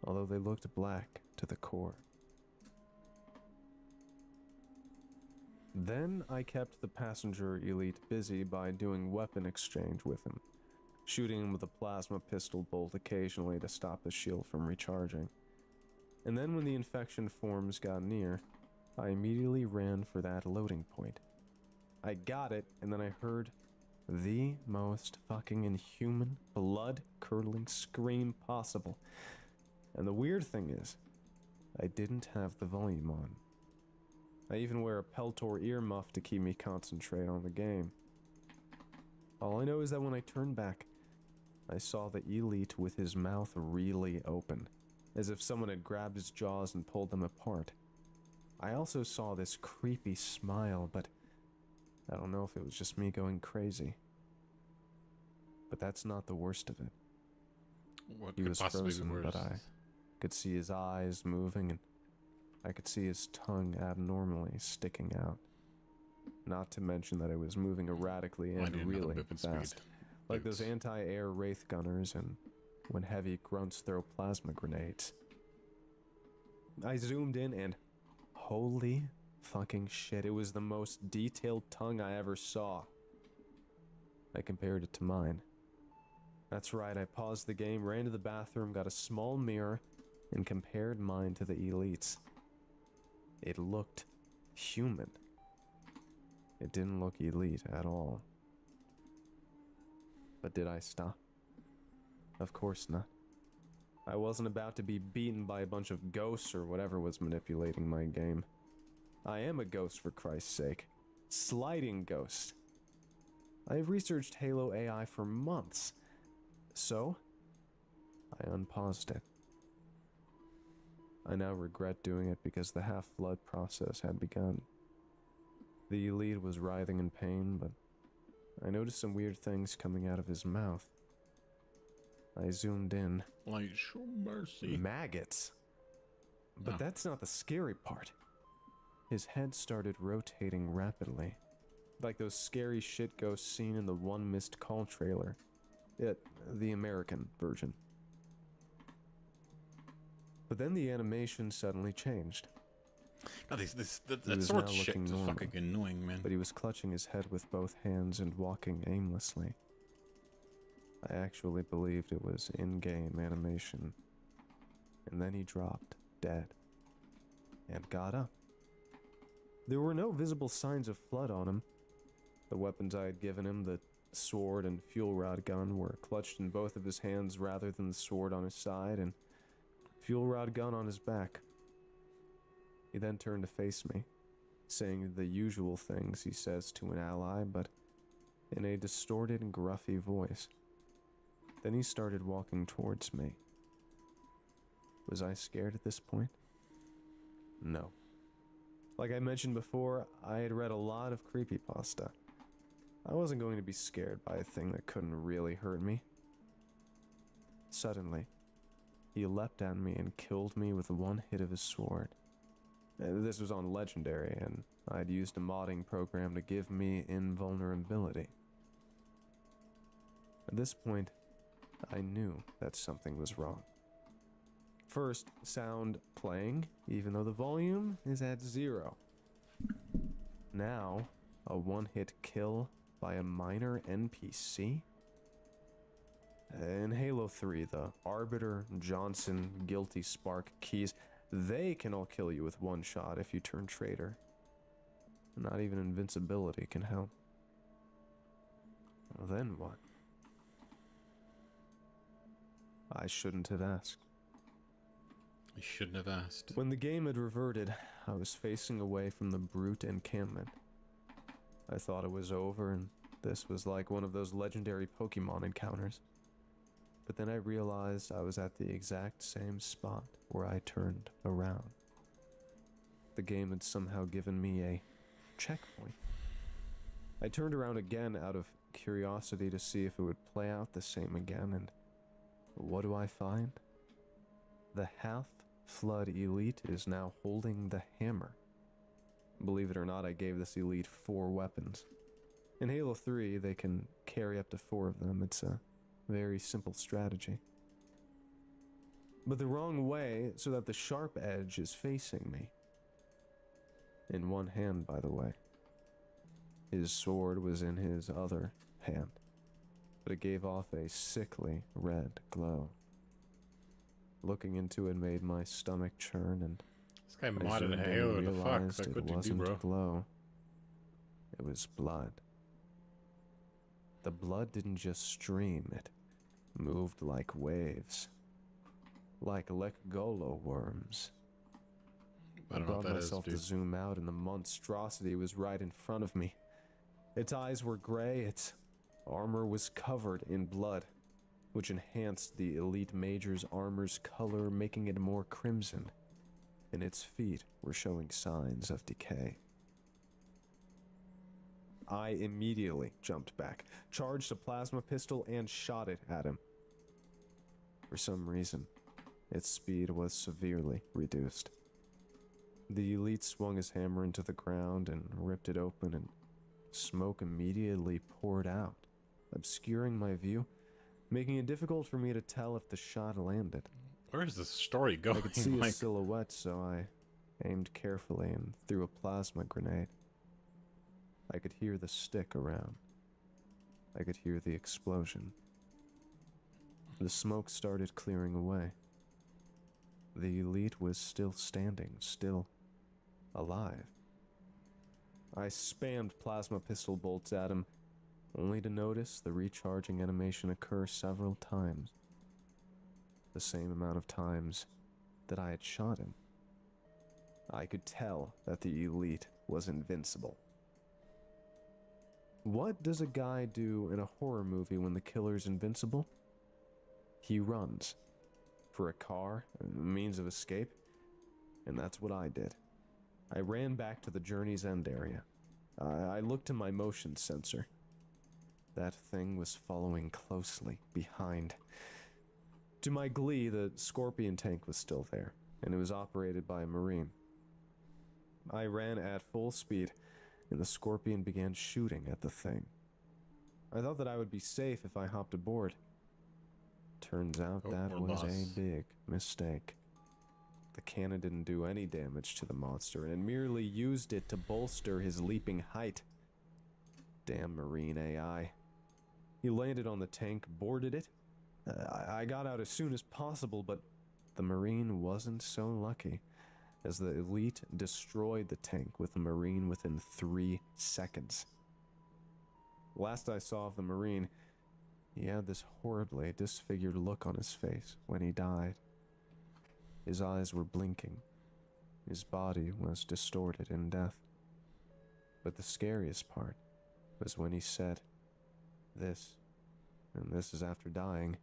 although they looked black to the core. Then I kept the passenger elite busy by doing weapon exchange with him, shooting him with a plasma pistol bolt occasionally to stop the shield from recharging. And then when the infection forms got near, I immediately ran for that loading point. I got it, and then I heard the most fucking inhuman, blood-curdling scream possible. And the weird thing is, I didn't have the volume on. I even wear a Peltor earmuff to keep me concentrate on the game. All I know is that when I turned back, I saw the elite with his mouth really open, as if someone had grabbed his jaws and pulled them apart. I also saw this creepy smile, but I don't know if it was just me going crazy. But that's not the worst of it. What He could was possibly frozen, be worse? but I could see his eyes moving, and I could see his tongue abnormally sticking out. Not to mention that it was moving erratically I and need another really bip and fast. speed. Like those Boots. anti-air wraith gunners and when heavy grunts throw plasma grenades. I zoomed in and holy fucking shit, it was the most detailed tongue I ever saw. I compared it to mine. That's right, I paused the game, ran to the bathroom, got a small mirror, and compared mine to the elites. It looked human. It didn't look elite at all. But did I stop? Of course not. I wasn't about to be beaten by a bunch of ghosts or whatever was manipulating my game. I am a ghost, for Christ's sake. Sliding ghost. I have researched Halo AI for months, so I unpaused it. I now regret doing it because the half-flood process had begun. The elite was writhing in pain, but I noticed some weird things coming out of his mouth. I zoomed in. Like, show mercy. Maggots. But Oh. that's not the scary part. His head started rotating rapidly, like those scary shit ghosts seen in the One Missed Call trailer. The American version. But then the animation suddenly changed. God, that He was sword now shit looking is normal, fucking annoying, man. but he was clutching his head with both hands and walking aimlessly. I actually believed it was in-game animation. And then he dropped, dead, and got up. There were no visible signs of flood on him. The weapons I had given him, the sword and fuel rod gun, were clutched in both of his hands rather than the sword on his side and fuel rod gun on his back. He then turned to face me, saying the usual things he says to an ally, but in a distorted and gruffy voice. Then he started walking towards me. Was I scared at this point? No. Like I mentioned before, I had read a lot of creepypasta. I wasn't going to be scared by a thing that couldn't really hurt me. Suddenly, he leapt at me and killed me with one hit of his sword. This was on Legendary, and I'd used a modding program to give me invulnerability. At this point, I knew that something was wrong. First, sound playing, even though the volume is at 0. Now, a one-hit kill by a minor NPC? In Halo 3, the Arbiter, Johnson, Guilty Spark, Keys, they can all kill you with one shot if you turn traitor. Not even invincibility can help. Well, then what? I shouldn't have asked. I shouldn't have asked. When the game had reverted, I was facing away from the brute encampment. I thought it was over, and this was like one of those legendary Pokemon encounters. But then I realized I was at the exact same spot where I turned around. The game had somehow given me a checkpoint. I turned around again out of curiosity to see if it would play out the same again, and what do I find? The half-flood elite is now holding the hammer. Believe it or not, I gave this elite 4 weapons. In Halo 3, they can carry up to 4 of them. It's a very simple strategy. But the wrong way, so that the sharp edge is facing me. In one hand, by the way. His sword was in his other hand, but it gave off a sickly red glow. Looking into it made my stomach churn, and This guy I modded zoomed in Halo and to fuck. realized Like, it what'd you do, wasn't bro? glow. It was blood. The blood didn't just stream, it moved like waves. Like Lekgolo worms. I don't know what brought that is, myself to dude. zoom out, and the monstrosity was right in front of me. Its eyes were gray, its armor was covered in blood, which enhanced the elite major's armor's color, making it more crimson, and its feet were showing signs of decay. I immediately jumped back, charged a plasma pistol, and shot it at him. For some reason, its speed was severely reduced. The elite swung his hammer into the ground and ripped it open, and smoke immediately poured out, obscuring my view, making it difficult for me to tell if the shot landed. Where is this story going? I could see a Like, silhouette, so I aimed carefully and threw a plasma grenade. I could hear the stick around. I could hear the explosion. The smoke started clearing away. The elite was still standing, still alive. I spammed plasma pistol bolts at him, only to notice the recharging animation occur several times. The same amount of times that I had shot him. I could tell that the elite was invincible. What does a guy do in a horror movie when the killer's invincible? He runs. For a car, a means of escape, and that's what I did. I ran back to the journey's end area. I looked to my motion sensor. That thing was following closely behind. To my glee, the scorpion tank was still there, and it was operated by a Marine. I ran at full speed, and the Scorpion began shooting at the thing. I thought that I would be safe if I hopped aboard. Turns out that more was boss. a big mistake. The cannon didn't do any damage to the monster, and it merely used it to bolster his leaping height. Damn Marine AI. He landed on the tank, boarded it. I got out as soon as possible, but the Marine wasn't so lucky, as the elite destroyed the tank with the Marine within 3 seconds. Last I saw of the Marine, he had this horribly disfigured look on his face when he died. His eyes were blinking. His body was distorted in death. But the scariest part was when he said this, and this is after dying.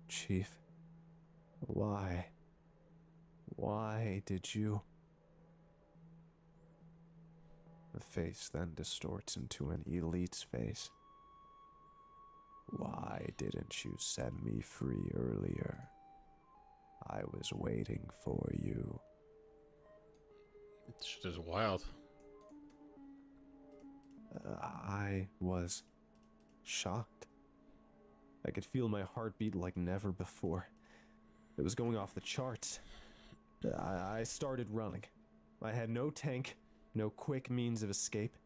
Chief, why did you? The face then distorts into an elite's face. Why didn't you set me free earlier? I was waiting for you. This shit is wild. I was shocked. I could feel my heartbeat like never before. It was going off the charts. I started running. I had no tank, no quick means of escape.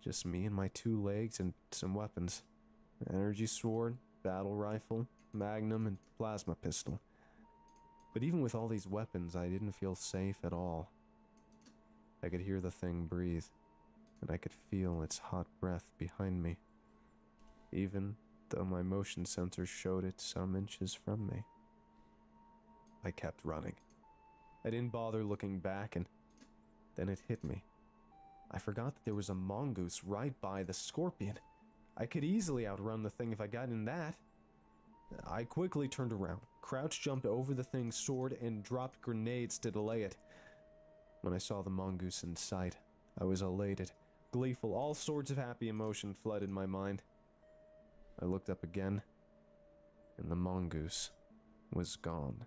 Just me and my 2 legs and some weapons. Energy sword, battle rifle, magnum, and plasma pistol. But even with all these weapons, I didn't feel safe at all. I could hear the thing breathe, and I could feel its hot breath behind me, even though my motion sensor showed it some inches from me. I kept running. I didn't bother looking back, and then it hit me. I forgot that there was a mongoose right by the Scorpion. I could easily outrun the thing if I got in that. I quickly turned around, crouch jumped over the thing's sword, and dropped grenades to delay it. When I saw the mongoose in sight, I was elated, gleeful, all sorts of happy emotion flooded my mind. I looked up again, and the mongoose was gone.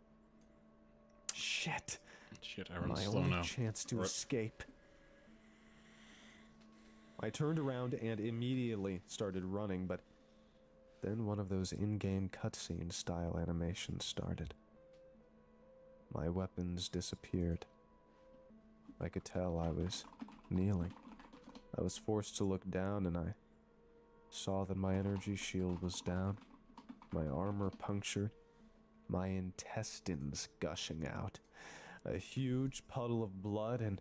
Shit! Shit, I run My slow only now. chance to escape. I turned around and immediately started running, but then one of those in-game cutscene style animations started. My weapons disappeared. I could tell I was kneeling. I was forced to look down, and I saw that my energy shield was down, my armor punctured, my intestines gushing out, a huge puddle of blood, and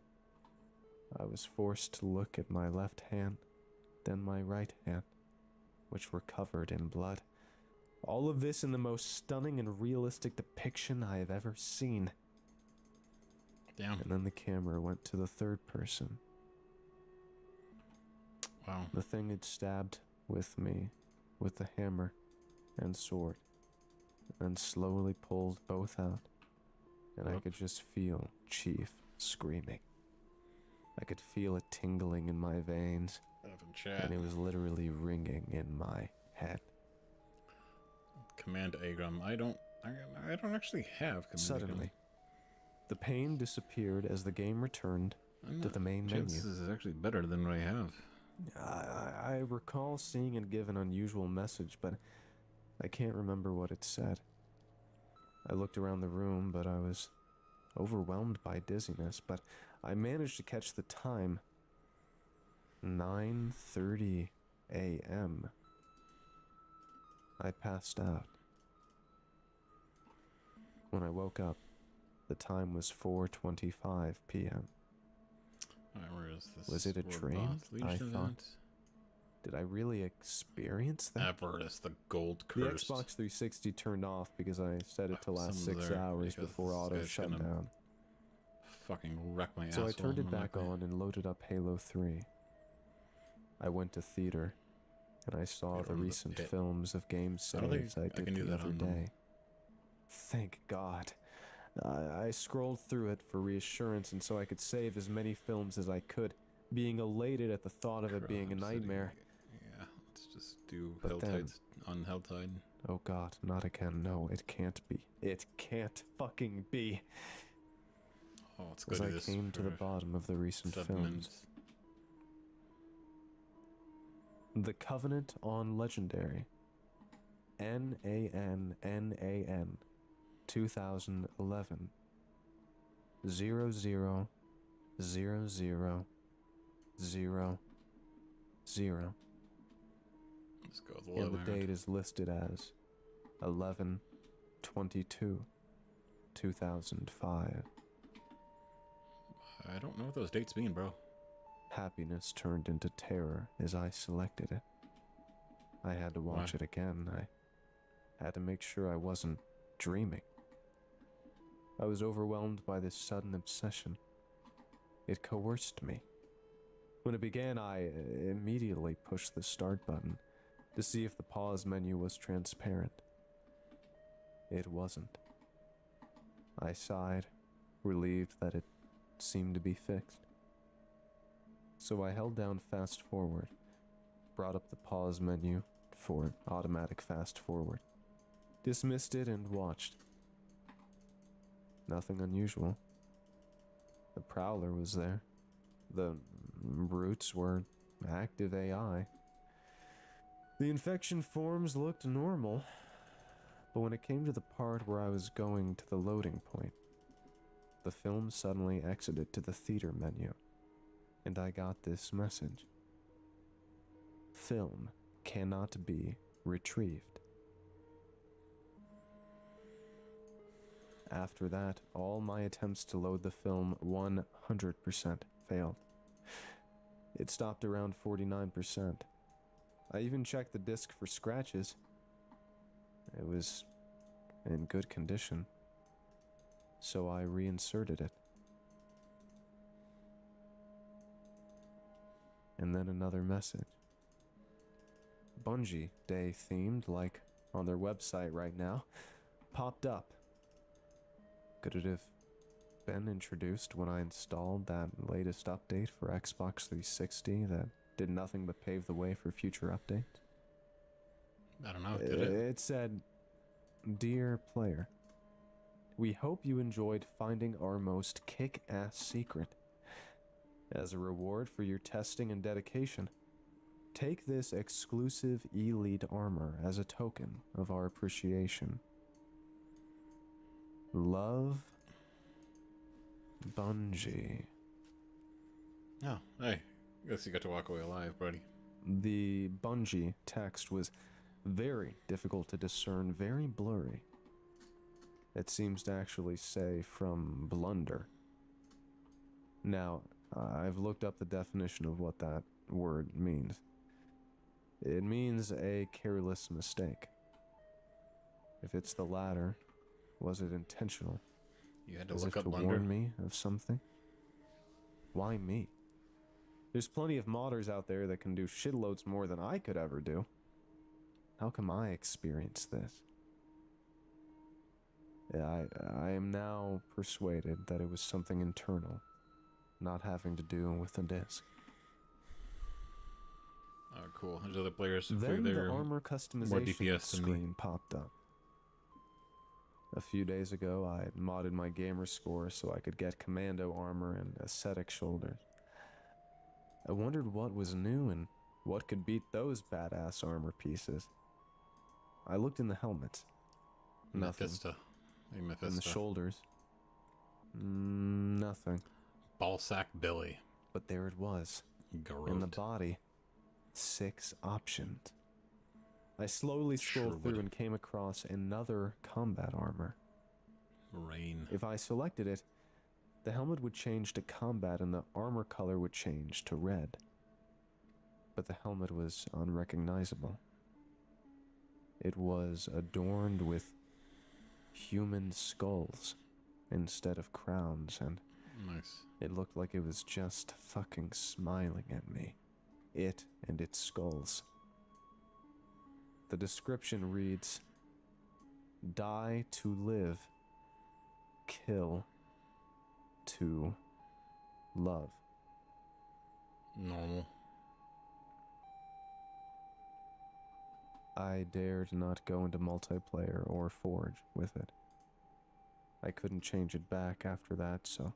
I was forced to look at my left hand, then my right hand, which were covered in blood. All of this in the most stunning and realistic depiction I have ever seen. Damn. And then the camera went to the third person. Wow. The thing had stabbed with me with the hammer and sword, and slowly pulled both out, and I could just feel Chief screaming. I could feel it tingling in my veins, and it was literally ringing in my head. Command Agram. I don't actually have Command Suddenly, the pain disappeared as the game returned to the main menu. This is actually better than what I have. I recall seeing it give an unusual message, but I can't remember what it said. I looked around the room, but I was overwhelmed by dizziness, but I managed to catch the time. 9:30 a.m. I passed out. When I woke up, the time was 4:25 p.m. Alright, where is this? Was it a dream? I thought. Did I really experience that? Avarice, the gold The curse. Xbox 360 turned off because I set it to last 6 hours before auto shut down. Fucking wreck my So asshole. I turned it I'm back like, on and loaded up Halo 3. I went to theater, and I saw the recent films of game saves I did the other day. Thank God. I scrolled through it for reassurance, and so I could save as many films as I could, being elated at the thought of it being a nightmare. Yeah, let's just do But then, on Helltide. Oh god, not again. No, it can't be. It can't fucking be. Oh, let's go As do I this came to the for bottom of the recent 7 films. minutes. The Covenant on Legendary. NANNAN 2011 000000. Let's go with the And low the end. date is listed as 11/22/2005. I don't know what those dates mean, bro. Happiness turned into terror as I selected it. I had to watch Why? it again. I had to make sure I wasn't dreaming. I was overwhelmed by this sudden obsession. It coerced me. When it began, I immediately pushed the start button to see if the pause menu was transparent. It wasn't. I sighed, relieved that it seemed to be fixed. So I held down fast forward, brought up the pause menu for automatic fast forward, dismissed it and watched. Nothing unusual. The Prowler was there. The brutes were active AI. The infection forms looked normal, but when it came to the part where I was going to the loading point, the film suddenly exited to the theater menu, and I got this message. Film cannot be retrieved. After that, all my attempts to load the film 100% failed. It stopped around 49%. I even checked the disc for scratches. It was in good condition, so I reinserted it. And then another message. Bungie Day themed, like on their website right now, popped up. Could it have been introduced when I installed that latest update for Xbox 360 that did nothing but pave the way for future updates? I don't know, did it? It said, Dear player, we hope you enjoyed finding our most kick-ass secret. As a reward for your testing and dedication, take this exclusive elite armor as a token of our appreciation. Love, Bungie. Oh, hey. Guess you got to walk away alive, buddy. The Bungie text was very difficult to discern, very blurry. It seems to actually say from blunder. Now, I've looked up the definition of what that word means. It means a careless mistake. If it's the latter, was it intentional? You had to As look if up to blunder? warn me of something? Why me? There's plenty of modders out there that can do shitloads more than I could ever do. How come I experience this? Yeah, I am now persuaded that it was something internal, not having to do with the disc. Oh, cool. There's other players who Then their the armor more customization DPS than me. screen popped up. A few days ago, I modded my gamer score so I could get commando armor and ascetic shoulders. I wondered what was new and what could beat those badass armor pieces. I looked in the helmets. Nothing. Mephisto. Hey, In the Mephisto. shoulders. Nothing. Ballsack Billy. But there it was. Garrote. In the body. 6 options. I slowly scrolled Sure through would. and came across another combat armor. Rain. If I selected it, the helmet would change to combat and the armor color would change to red. But the helmet was unrecognizable. It was adorned with human skulls instead of crowns, and Nice. it looked like it was just fucking smiling at me. It and its skulls. The description reads, Die to live, kill to love. Normal. I dared not go into multiplayer or Forge with it. I couldn't change it back after that, so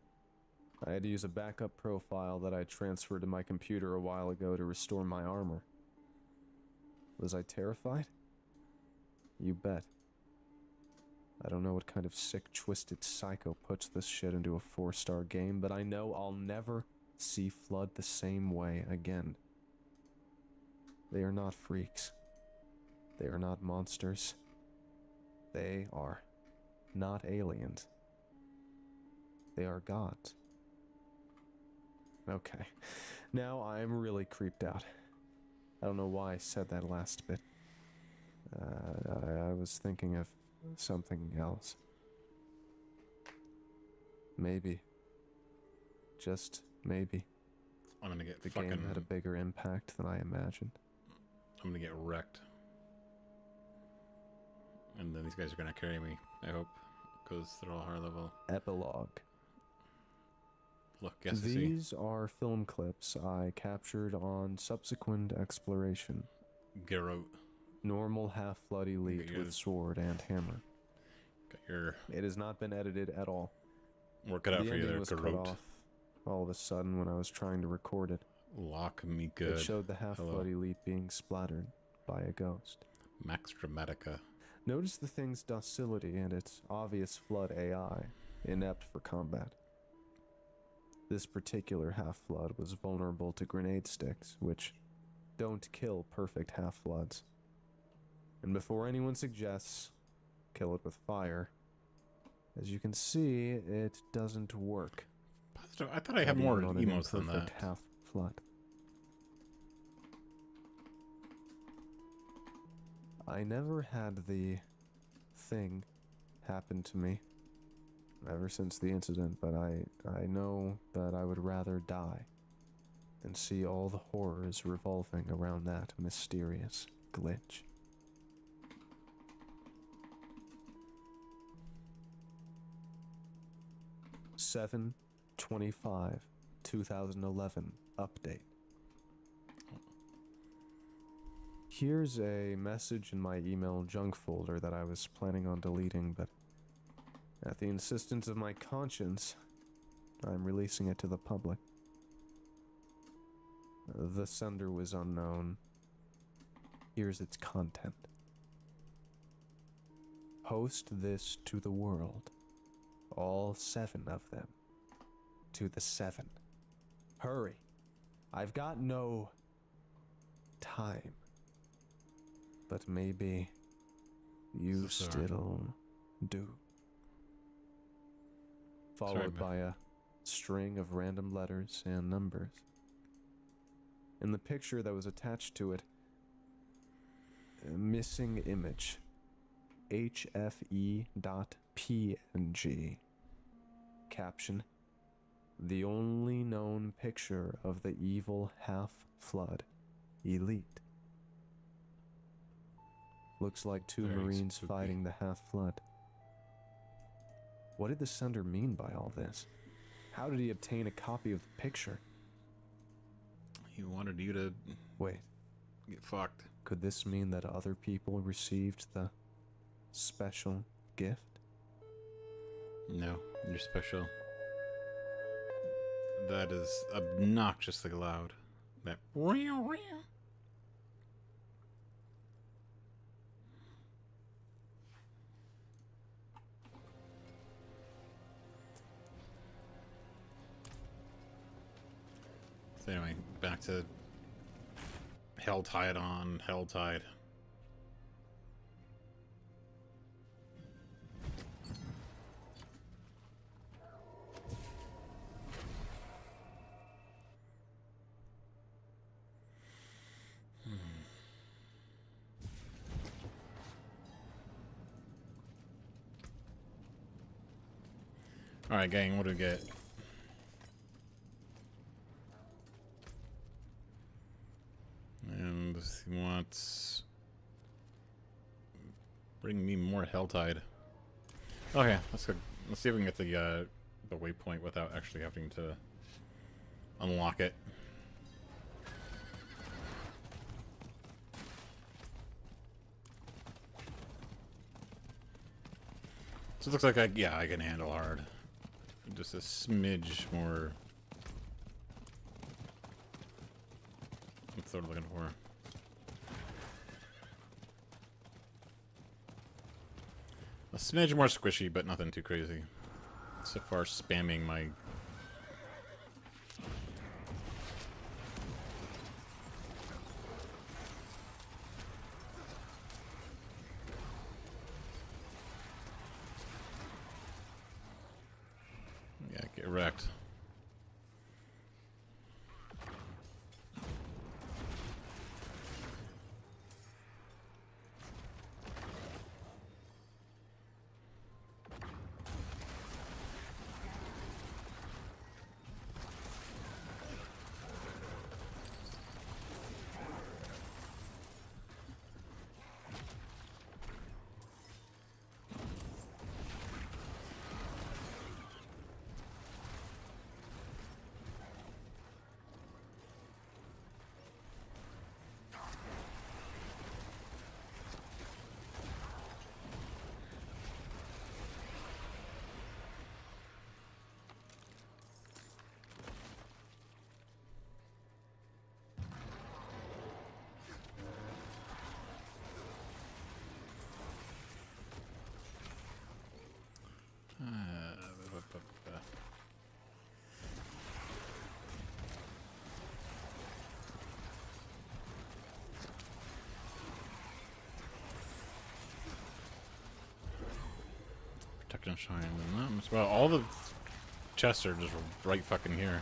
I had to use a backup profile that I transferred to my computer a while ago to restore my armor. Was I terrified? You bet. I don't know what kind of sick, twisted psycho puts this shit into a 4-star game, but I know I'll never see Flood the same way again. They are not freaks. They are not monsters. They are not aliens. They are gods. Okay, now I'm really creeped out. I don't know why I said that last bit. I was thinking of something else. Maybe. Just maybe. I'm gonna get the fucking... game had a bigger impact than I imagined. I'm gonna get wrecked. And then these guys are gonna carry me, I hope. Because they're all higher level. Epilogue. Look, yes, These are film clips I captured on subsequent exploration. Garrote. Normal Half-Blood Elite with sword and hammer. Got your... It has not been edited at all. Work it out for you there, was cut Garrote. off all of a sudden when I was trying to record it. Lock me good. It showed the Half-Blood Elite being splattered by a ghost. Max Dramatica. Notice the thing's docility and its obvious Flood AI, inept for combat. This particular Half-Flood was vulnerable to grenade sticks, which don't kill perfect Half-Floods. And before anyone suggests, kill it with fire, as you can see, it doesn't work. I thought I had more emotes than that. Half-Flood. I never had the thing happen to me ever since the incident, but I know that I would rather die than see all the horrors revolving around that mysterious glitch. (7/25/2011) update. Here's a message in my email junk folder that I was planning on deleting, but at the insistence of my conscience, I'm releasing it to the public. The sender was unknown. Here's its content. Post this to the world. All 7 of them. To the 7. Hurry. I've got no time. But maybe you still do. Followed by a string of random letters and numbers. In the picture that was attached to it, a missing image. HFE.PNG. Caption: the only known picture of the evil Half-Flood Elite. Looks like 2 Marines fighting the Half-Flood. What did the sender mean by all this? How did he obtain a copy of the picture? He wanted you to... Wait. Get fucked. Could this mean that other people received the special gift? No, you're special. That is obnoxiously loud. That... So anyway, back to Helltide on Helltide. Alright, gang, what do we get? And he wants... Bring me more Helltide. Okay, let's go. Let's see if we can get the waypoint without actually having to unlock it. So it looks like I can handle hard. Just a smidge more. What's what I'm looking for? A smidge more squishy, but nothing too crazy. So far, spamming my. Yeah, get wrecked. Protect and shine. Well, all the chests are just right fucking here.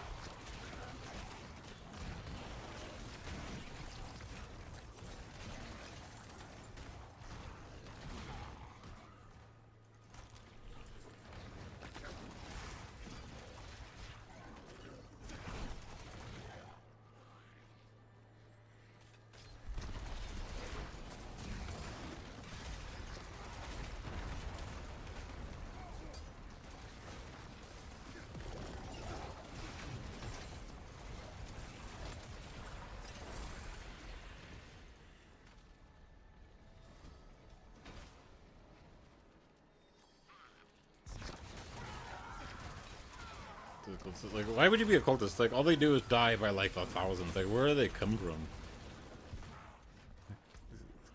Like, why would you be a cultist? Like, all they do is die by like 1,000. Like, where do they come from?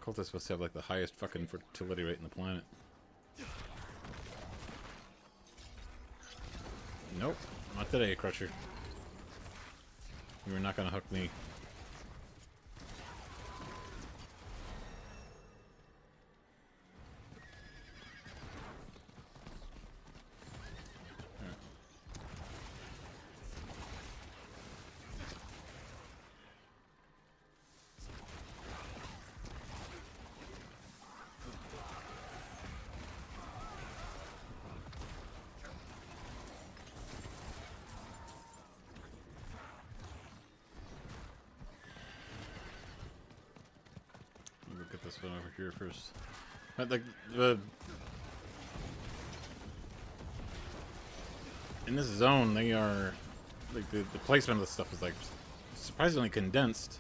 Cultists supposed to have like the highest fucking fertility rate in the planet. Nope, not today, Crusher. You're not gonna hook me. Get this one over here first. Like in this zone, they are like the placement of the stuff is like surprisingly condensed.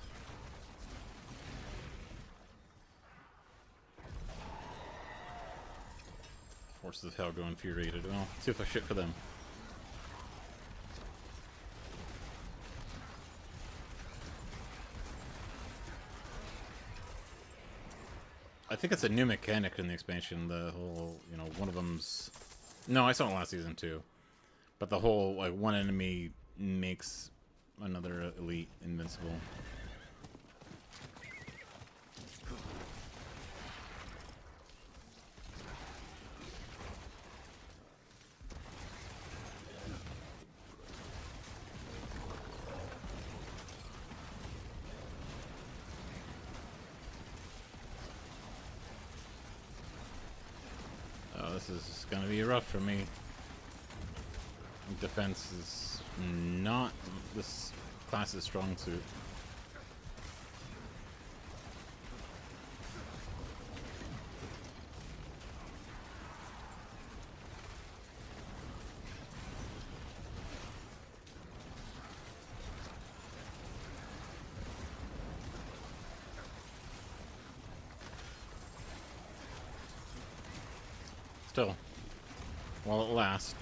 Forces of hell go infuriated. Well, see if I shit for them. I think it's a new mechanic in the expansion. The whole, you know, one of them's... No, I saw it last season too. But the whole, like, one enemy makes another elite invincible. This is gonna be rough for me. Defense is not this class's strong suit. Still, while it lasts.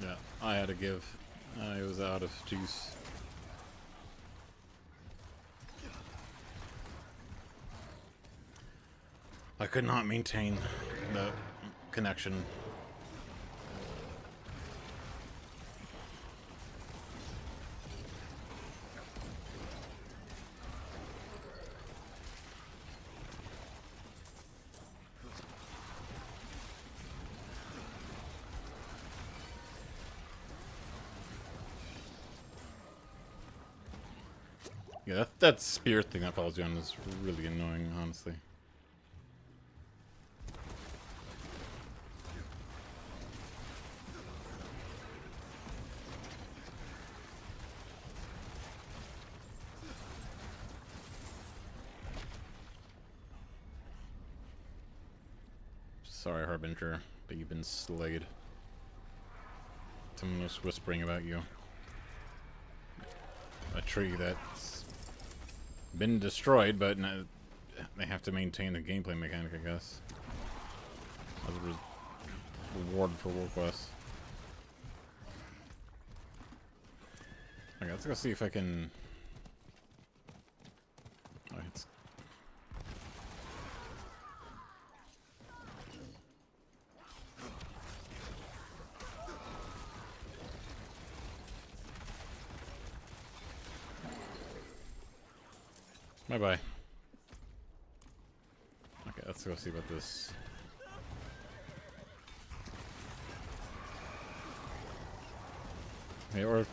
Yeah, I had to give. I was out of juice. I could not maintain the connection. Yeah, that spear thing that follows you on is really annoying, honestly. Sorry, Harbinger, but you've been slayed. Someone was whispering about you. A tree that's been destroyed, but no, they have to maintain the gameplay mechanic, I guess. As a reward for work quests. Okay, let's go see if I can. Oh, it's. Bye-bye. Okay, let's go see about this. Hey, or...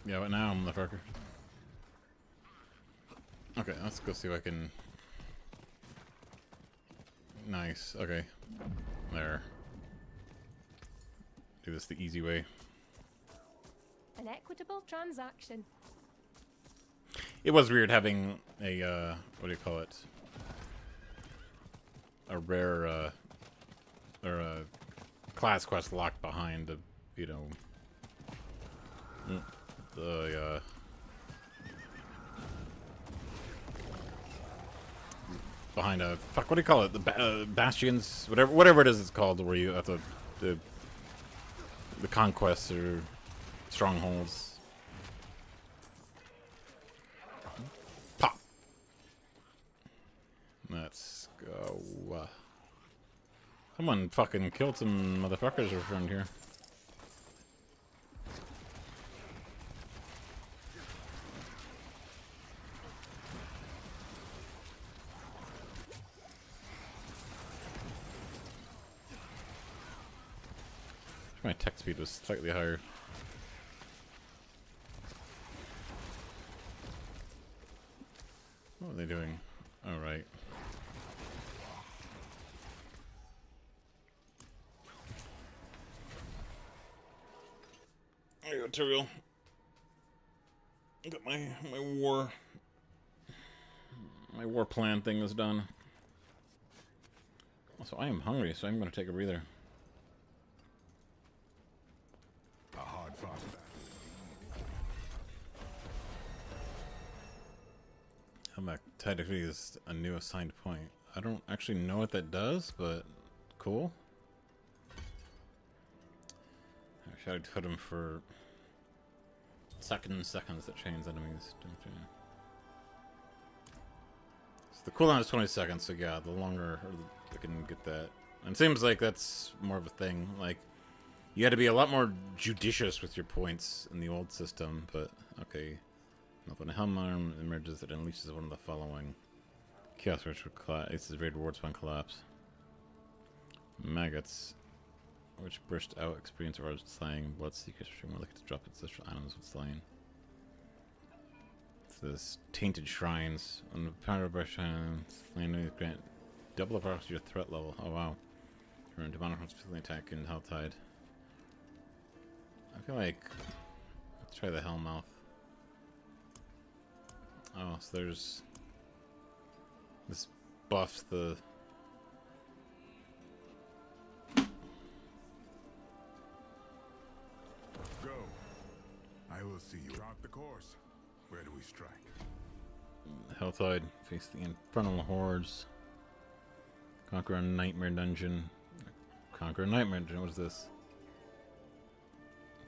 Yeah, what now, motherfucker? Okay, let's go see if I can... Nice, okay. There. Do this the easy way. An equitable transaction. It was weird having a, what do you call it? A rare, or a class quest locked behind the, you know... The, behind a fuck. What do you call it? The bastions, whatever it is, it's called, where you have to the conquests or strongholds. Pop. Let's go. Someone fucking killed some motherfuckers around here. My attack speed was slightly higher. they doing? All right. There you go, Tyrael. Got my war plan thing is done. Also, I am hungry, so I'm gonna take a breather. A hard fought battle. Hellback technically is a new assigned point. I don't actually know what that does, but cool. I should have put him for seconds that chains enemies. So the cooldown is 20 seconds, so yeah, the longer I can get that. And it seems like that's more of a thing. Like, you had to be a lot more judicious with your points in the old system, but okay. When a helm arm emerges, it unleashes one of the following. Chaos Rush would collapse. Ace's raid rewards upon collapse. Maggots, which burst out, experience or slaying. Bloodseekers, which are more likely to drop ancestral items with slaying. It says Tainted Shrines. On the power of brush slain grant double across your threat level. Oh wow. You're in demonic specifically attack in Helltide. I feel like let's try the Hellmouth. Oh, so there's this buffs the Go. I will see you. Chart the course. Where do we strike? Helltide, face the infernal hordes. Conquer a nightmare dungeon. Conquer a nightmare dungeon. What is this?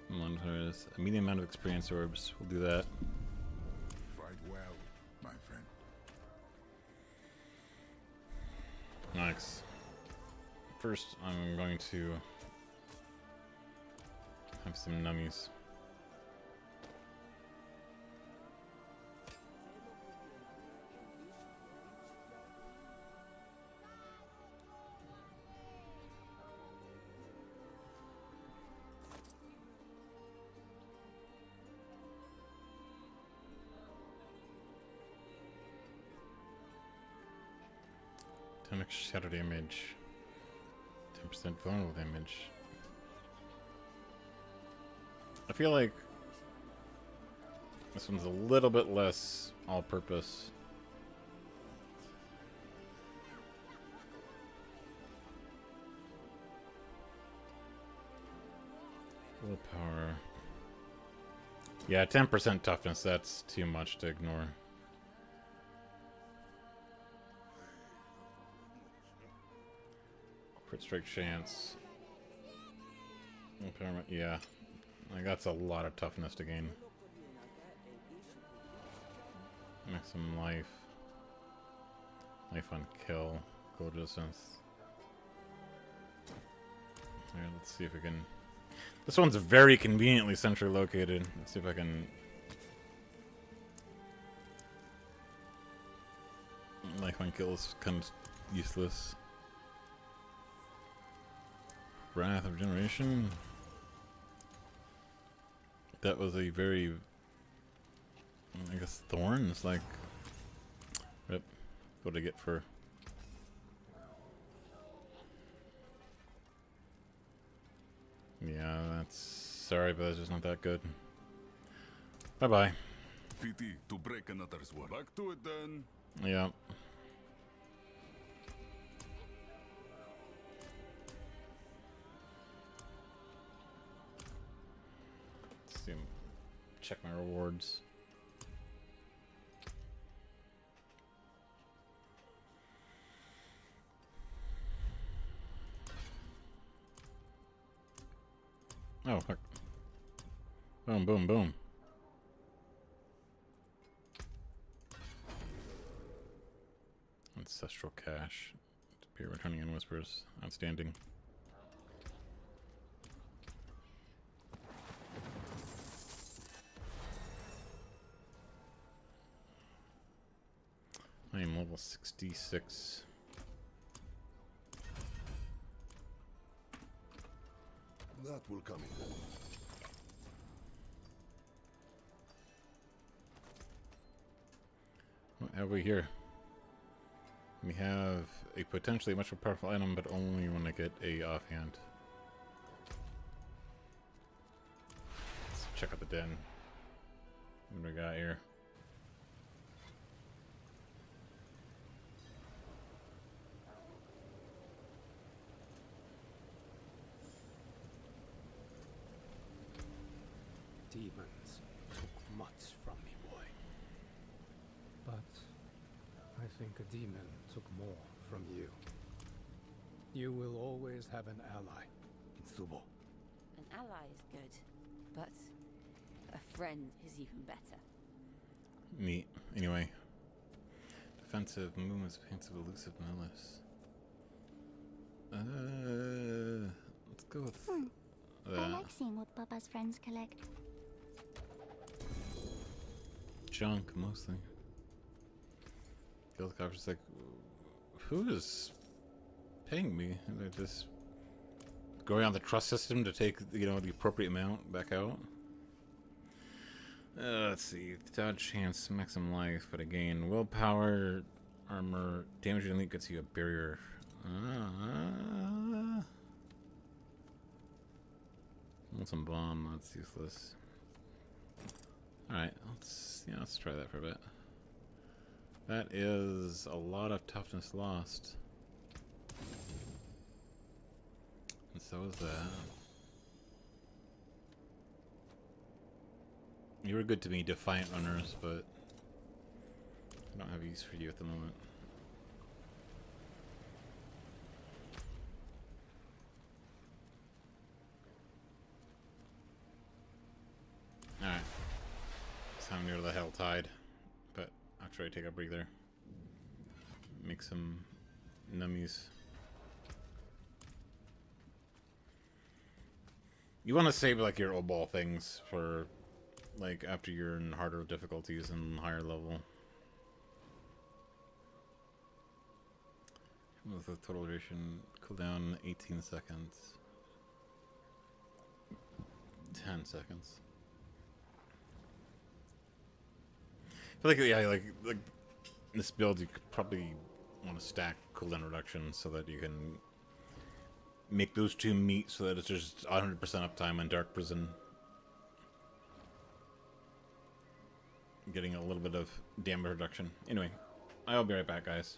A medium amount of experience orbs. We'll do that. Fight well, my friend. Nice. First, I'm going to have some nummies. Shadow damage, 10% vulnerable damage. I feel like this one's a little bit less all-purpose. Willpower. Yeah, 10% toughness, that's too much to ignore. Crit strike chance. Impairment, yeah. Like, that's a lot of toughness to gain. Maximum life. Life on kill. Go distance. Alright, let's see if we can... This one's very conveniently centrally located. Let's see if I can... Life on kill is kind of useless. Wrath of Regeneration. That was a very, I guess, thorns. Like, rip. What did I get for? Yeah, that's sorry, but that's just not that good. Bye bye. Pity to break another's word. Back to it then. Yeah. Check my rewards. Oh, fuck. Boom, boom, boom. Ancestral cache. Appear returning in whispers. Outstanding. I am level 66. That will come in. What have we here? We have a potentially much more powerful item, but only when I get a offhand. Let's check out the den. What do we got here? Demons took much from me, boy. But I think a demon took more from you. You will always have an ally in Thubo. An ally is good, but a friend is even better. Neat. Anyway. Defensive movements, paints of elusive malice. Let's go with that. I like seeing what Papa's friends collect. Junk, mostly. Guild coffers like, who is paying me? They're just going on the trust system to take, you know, the appropriate amount back out. Let's see. Dodge chance, maximum life, but again, willpower, armor, damage elite gets you a barrier. Want some bomb? That's useless. All right, let's try that for a bit. That is a lot of toughness lost, and so is that. You were good to me, Defiant Runners, but I don't have use for you at the moment. Alright. It's time to go to the Hell Tide. But after I take a breather, make some nummies. You want to save like your old ball things for like after you're in harder difficulties and higher level. With a total duration cooldown 18 seconds. 10 seconds. I feel like, yeah, like this build, you could probably want to stack cooldown reduction so that you can make those two meet so that it's just 100% uptime on Dark Prison. Getting a little bit of damage reduction. Anyway, I'll be right back, guys.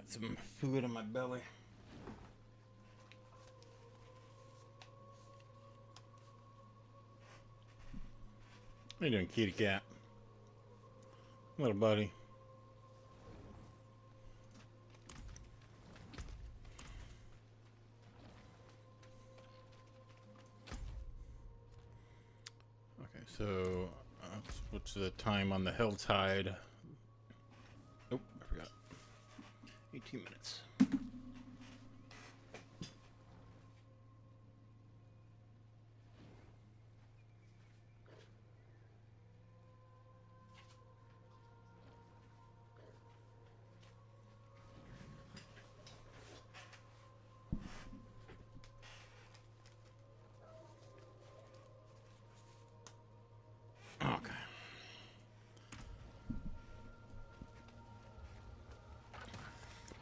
some food in my belly. What are you doing, kitty cat? Little buddy. Okay, so what's the time on the Helltide? Oh, I forgot. 18 minutes. Okay.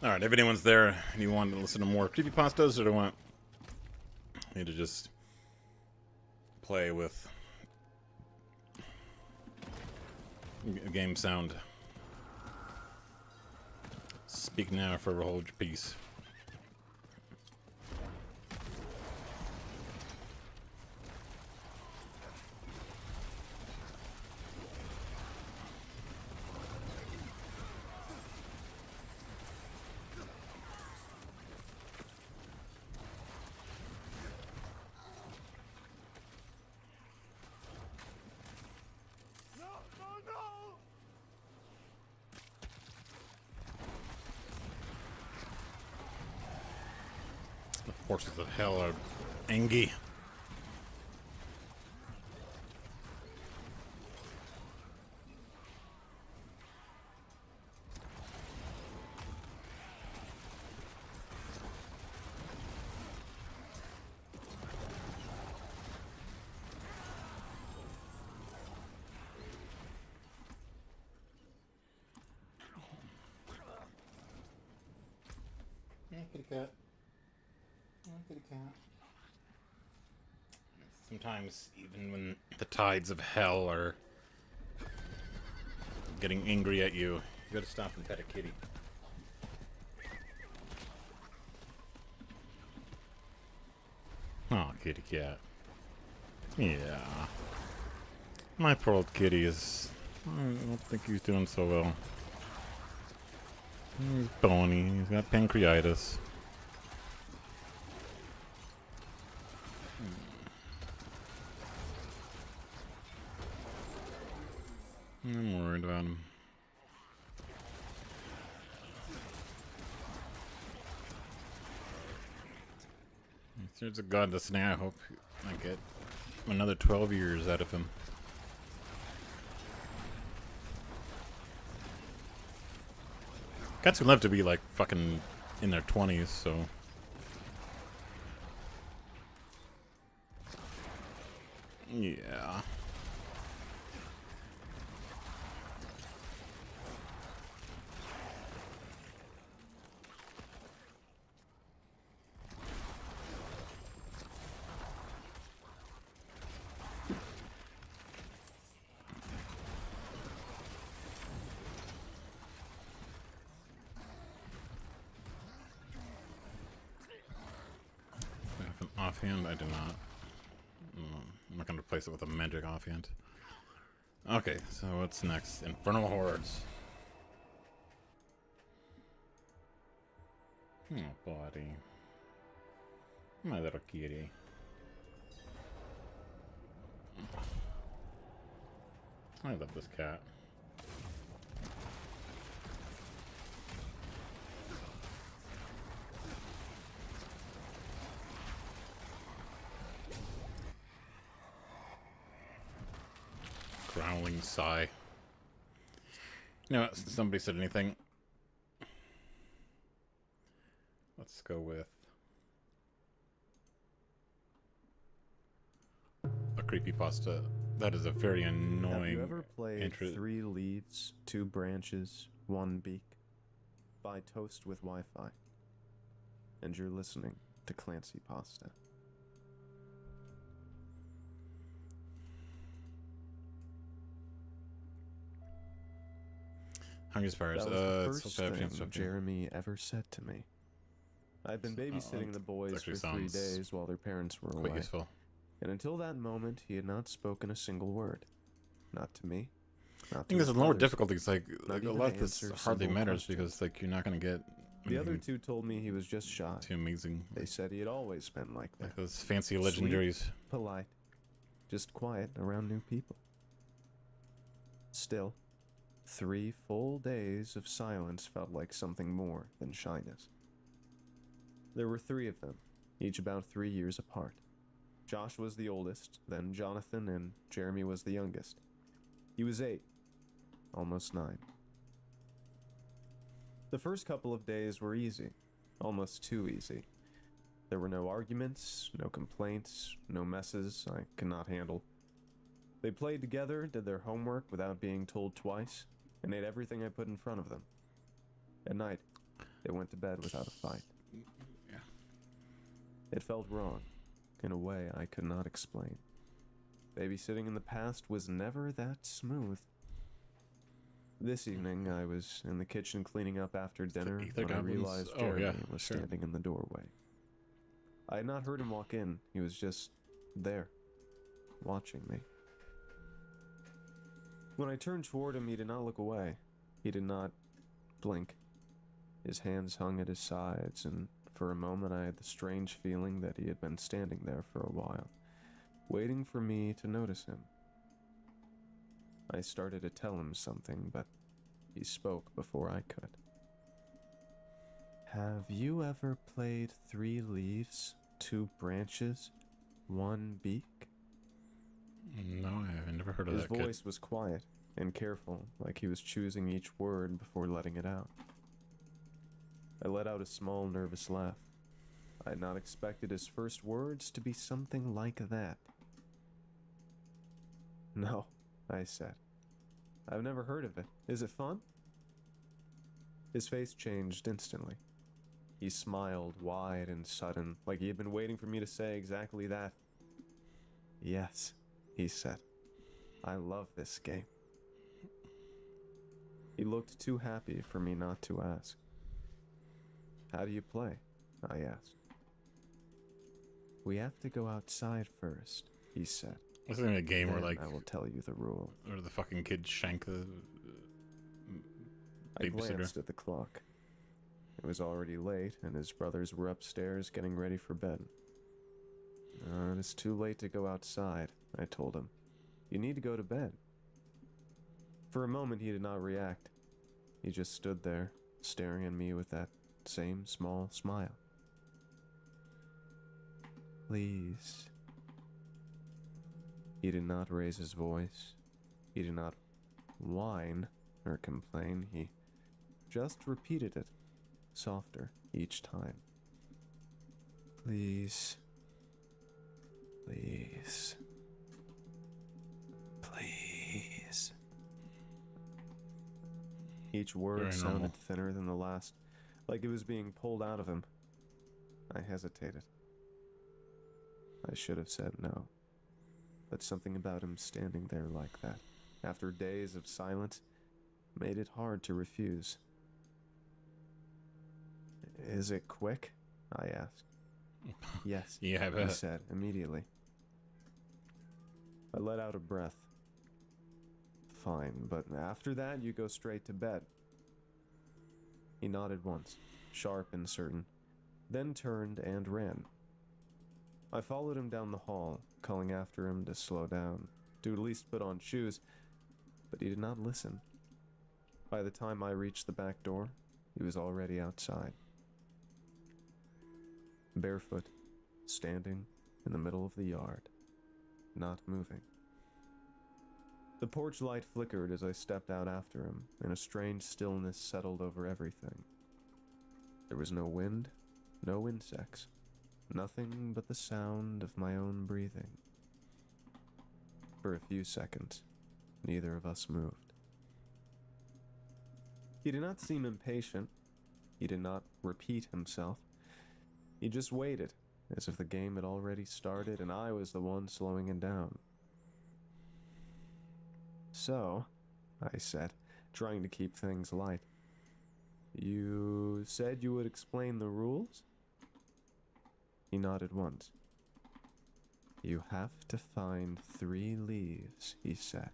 Alright, if anyone's there and you want to listen to more creepypastas, or do you want me to just play with game sound? Speak now, forever hold your peace. The forces of hell are angry. Yeah, kitty cat. Yeah, kitty cat. Sometimes, even when the tides of hell are getting angry at you, you gotta stop and pet a kitty. Oh, kitty cat. Yeah. My poor old kitty is... I don't think he's doing so well. He's bony, he's got pancreatitis. I'm worried about him. If there's a God listening, I hope I get another 12 years out of him. Cats who live to be like fucking in their 20s, so. Yeah. Offhand, I do not. I'm not gonna replace it with a magic offhand. Okay, so what's next? Infernal Hordes. Oh, buddy. My little kitty. I love this cat. Growling sigh. You know what? Since somebody said anything, let's go with a creepypasta. That is a very annoying. Have you ever played 3 Leaves, 2 Branches, 1 Beak? Buy Toast with Wi-Fi. And you're listening to Clancy Pasta. Hungry Spires. That was the It's first okay, thing Jeremy ever said to me. I'd been babysitting the boys for 3 days while their parents were away. Useful. And until that moment, he had not spoken a single word. Not to me. I think there's more difficulties. Like a lot of this hardly matters questions. because like you're not gonna get. The other two told me he was just shy. Too amazing. They said he had always been like that. Like those fancy legendaries. Sweet, polite, just quiet around new people. Still, 3 full days of silence felt like something more than shyness. There were 3 of them, each about 3 years apart. Josh was the oldest, then Jonathan, and Jeremy was the youngest. He was 8, almost 9. The first couple of days were easy, almost too easy. There were no arguments, no complaints, no messes I could not handle. They played together, did their homework without being told twice, and ate everything I put in front of them. At night, they went to bed without a fight. Yeah. It felt wrong, in a way I could not explain. Babysitting in the past was never that smooth. This evening, I was in the kitchen cleaning up after dinner when I realized Jeremy was standing in the doorway. I had not heard him walk in. He was just there, watching me. When I turned toward him, he did not look away. He did not blink. His hands hung at his sides, and for a moment I had the strange feeling that he had been standing there for a while, waiting for me to notice him. I started to tell him something, but he spoke before I could. Have you ever played 3 leaves, 2 branches, 1 beak? No, I've never heard of that. His voice was quiet and careful, like he was choosing each word before letting it out. I let out a small, nervous laugh. I had not expected his first words to be something like that. No, I said. I've never heard of it. Is it fun? His face changed instantly. He smiled wide and sudden, like he had been waiting for me to say exactly that. Yes, he said. I love this game. He looked too happy for me not to ask. How do you play? I asked. We have to go outside first, he said. This isn't a game where, like, I will tell you the rule. Or the fucking kid shank the I babysitter. glanced at the clock. It was already late, and his brothers were upstairs getting ready for bed. It is too late to go outside, I told him. You need to go to bed. For a moment, he did not react. He just stood there, staring at me with that same small smile. Please. He did not raise his voice. He did not whine or complain. He just repeated it, softer each time. Please. Please. Please. Each word sounded thinner than the last, like it was being pulled out of him. I hesitated. I should have said no. But something about him standing there like that, after days of silence, made it hard to refuse. Is it quick? I asked. Yes, he said immediately. I let out a breath. Fine, but after that you go straight to bed. He nodded once, sharp and certain, then turned and ran. I followed him down the hall, calling after him to slow down, to at least put on shoes, but he did not listen. By the time I reached the back door, he was already outside. Barefoot, standing in the middle of the yard, not moving. The porch light flickered as I stepped out after him, and a strange stillness settled over everything. There was no wind, no insects, nothing but the sound of my own breathing. For a few seconds, neither of us moved. He did not seem impatient. He did not repeat himself. He just waited, as if the game had already started and I was the one slowing it down. So, I said, trying to keep things light. You said you would explain the rules? He nodded once. You have to find 3 leaves, he said.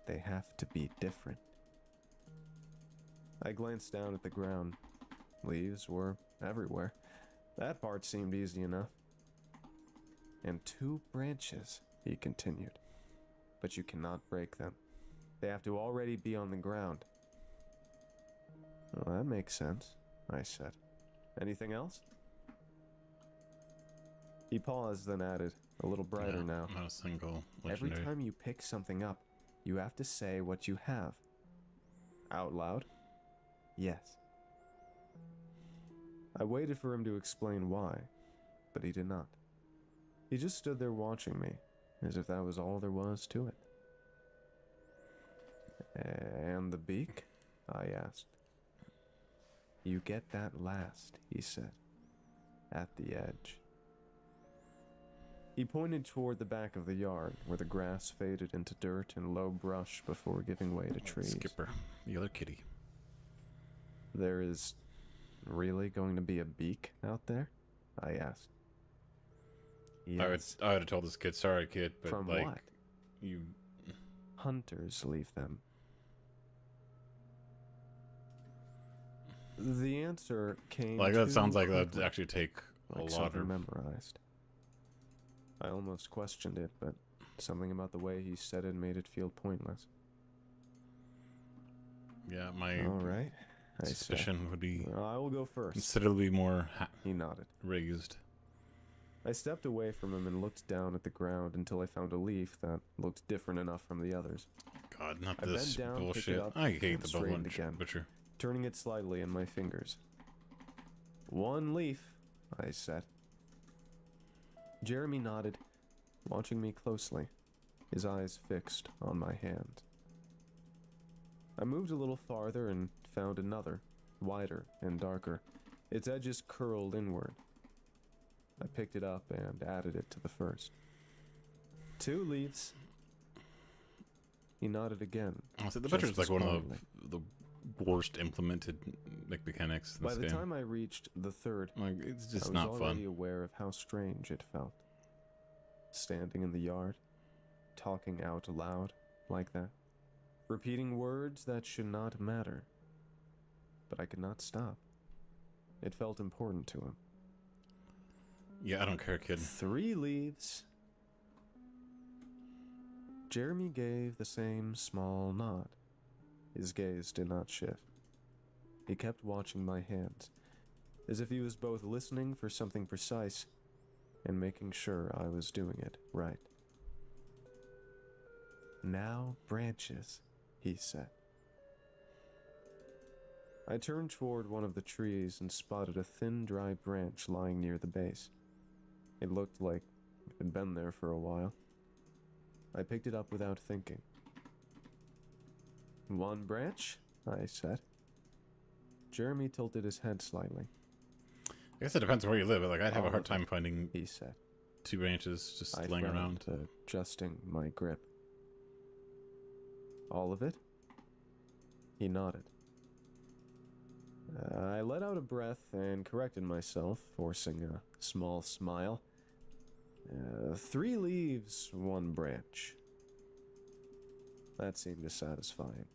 They have to be different. I glanced down at the ground. Leaves were everywhere. That part seemed easy enough. And 2 branches, he continued. But you cannot break them. They have to already be on the ground. Well, that makes sense, I said. Anything else? He paused, then added, a little brighter now. Not a single Every legendary. time you pick something up, you have to say what you have. Out loud? Yes. I waited for him to explain why, but he did not. He just stood there watching me, as if that was all there was to it. And the beak? I asked. You get that last, he said, at the edge. He pointed toward the back of the yard, where the grass faded into dirt and low brush before giving way to trees. Skipper, the other kitty. There is really going to be a beak out there? I asked. Yes. I would have told this kid, sorry kid, but From like, what? you... Hunters leave them. The answer came Like, that too sounds like that'd quickly, actually take a like lot something of... memorized. I almost questioned it, but something about the way he said it made it feel pointless. Yeah, my All right, I suspicion said. would be... I will go first. Considerably more... He nodded. Raised. I stepped away from him and looked down at the ground until I found a leaf that looked different enough from the others. God, not I this bent down, picked bullshit. it up, I hate and the straightened butcher. again, turning it slightly in my fingers. 1 leaf, I said. Jeremy nodded, watching me closely, his eyes fixed on my hand. I moved a little farther and found another, wider and darker. Its edges curled inward. I picked it up and added it to the first. 2 leaves. He nodded again. So the butcher's like one of the worst implemented mechanics in By this the game. time I reached the 3rd, like, it's just I was not already fun. aware of how strange it felt. Standing in the yard, talking out loud like that, repeating words that should not matter. But I could not stop. It felt important to him. Yeah, I don't care, kid. 3 leaves. Jeremy gave the same small nod. His gaze did not shift. He kept watching my hands, as if he was both listening for something precise and making sure I was doing it right. Now branches, he said. I turned toward one of the trees and spotted a thin, dry branch lying near the base. It looked like it had been there for a while. I picked it up without thinking. 1 branch, I said. Jeremy tilted his head slightly. I guess it depends where you live, but like, I'd have All a hard of time finding he said. 2 branches just I laying around. frowned, adjusting my grip. All of it? He nodded. I let out a breath and corrected myself, forcing a small smile. 3 leaves, 1 branch. That seemed to satisfy him.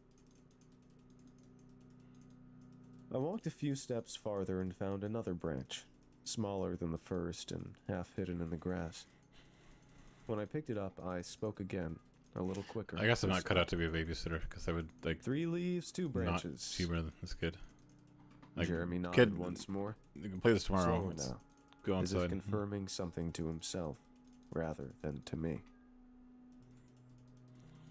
I walked a few steps farther and found another branch, smaller than the first and half hidden in the grass. When I picked it up, I spoke again, a little quicker. I guess I'm not cut out to be a babysitter, because I would, like... 3 leaves, 2 branches. Not humor this kid. Like, Jeremy nodded kid, once more. You can play this tomorrow. Slower Let's now, go as if outside. confirming something to himself, rather than to me.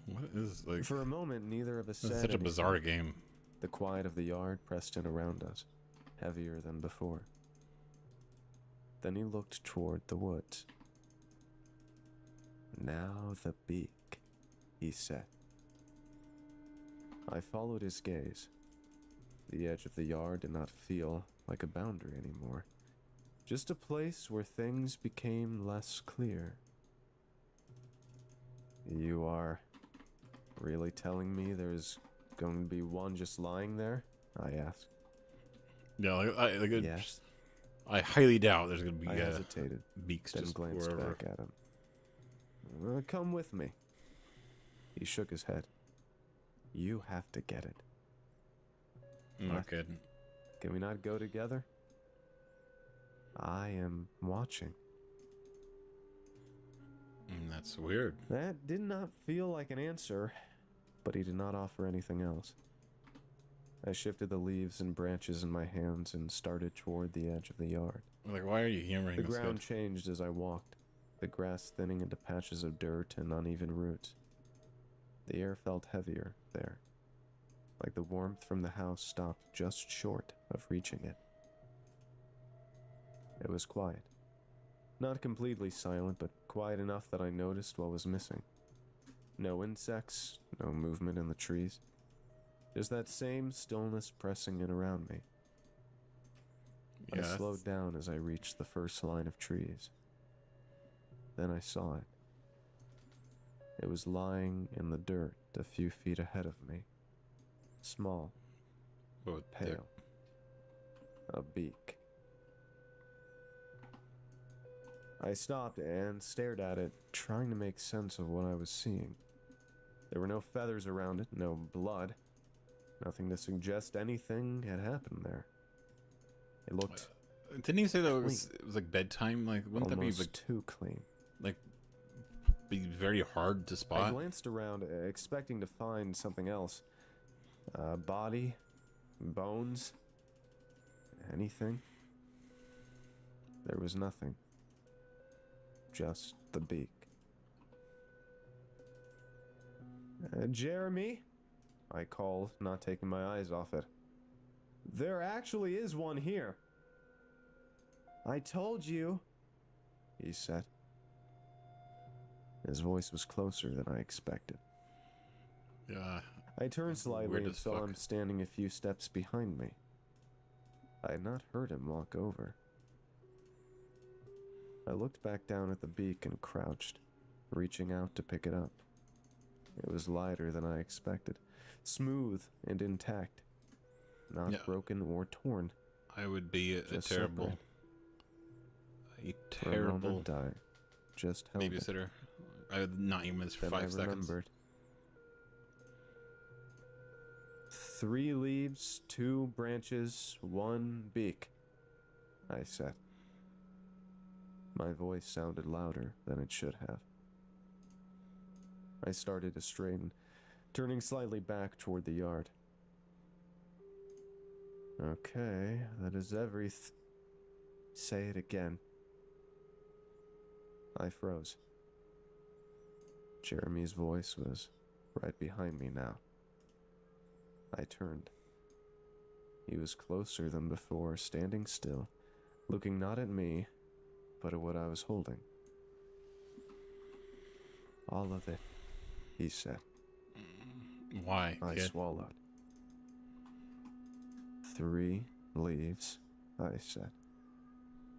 What is, like... For a moment, neither of us said It's such a anything. bizarre game. The quiet of the yard pressed in around us, heavier than before. Then he looked toward the woods. Now the beak, he said. I followed his gaze. The edge of the yard did not feel like a boundary anymore. Just a place where things became less clear. You are really telling me there's going to be one just lying there? I asked. Yeah, Yes. I highly doubt there's going to be I hesitated, beaks then just glanced wherever. back at him. Come with me. He shook his head. You have to get it. I'm not What? kidding. Can we not go together? I am watching. That's weird. That did not feel like an answer, but he did not offer anything else. I shifted the leaves and branches in my hands and started toward the edge of the yard. Like, why are you humoring The this ground kid? changed as I walked, the grass thinning into patches of dirt and uneven roots. The air felt heavier there, like the warmth from the house stopped just short of reaching it. It was quiet. Not completely silent, but quiet enough that I noticed what was missing. No insects, no movement in the trees. Just that same stillness pressing in around me. I slowed down as I reached the first line of trees. Then I saw it. It was lying in the dirt a few feet ahead of me. Small. Pale. A beak. I stopped and stared at it, trying to make sense of what I was seeing. There were no feathers around it, no blood. Nothing to suggest anything had happened there. It looked... Didn't he say that it was like bedtime? Like, wouldn't almost that be like too clean? Like, be very hard to I spot? glanced around, expecting to find something else. Body, bones, anything. There was nothing. Just the beak. Jeremy? I called, not taking my eyes off it. There actually is one here. I told you, he said. His voice was closer than I expected. Yeah. I turned slightly weird and as saw fuck. him standing a few steps behind me. I had not heard him walk over. I looked back down at the beak and crouched, reaching out to pick it up. It was lighter than I expected, smooth and intact, not broken or torn. I would be a Just terrible, For a moment, I just held it. babysitter. I would not even miss for Then 5 I seconds. remembered. 3 leaves, 2 branches, 1 beak, I said. My voice sounded louder than it should have. I started to straighten, turning slightly back toward the yard. Okay, that is Say it again. I froze. Jeremy's voice was right behind me now. I turned. He was closer than before, standing still, looking not at me, but at what I was holding. All of it, he said. Why? I kid? swallowed. 3 leaves, I said.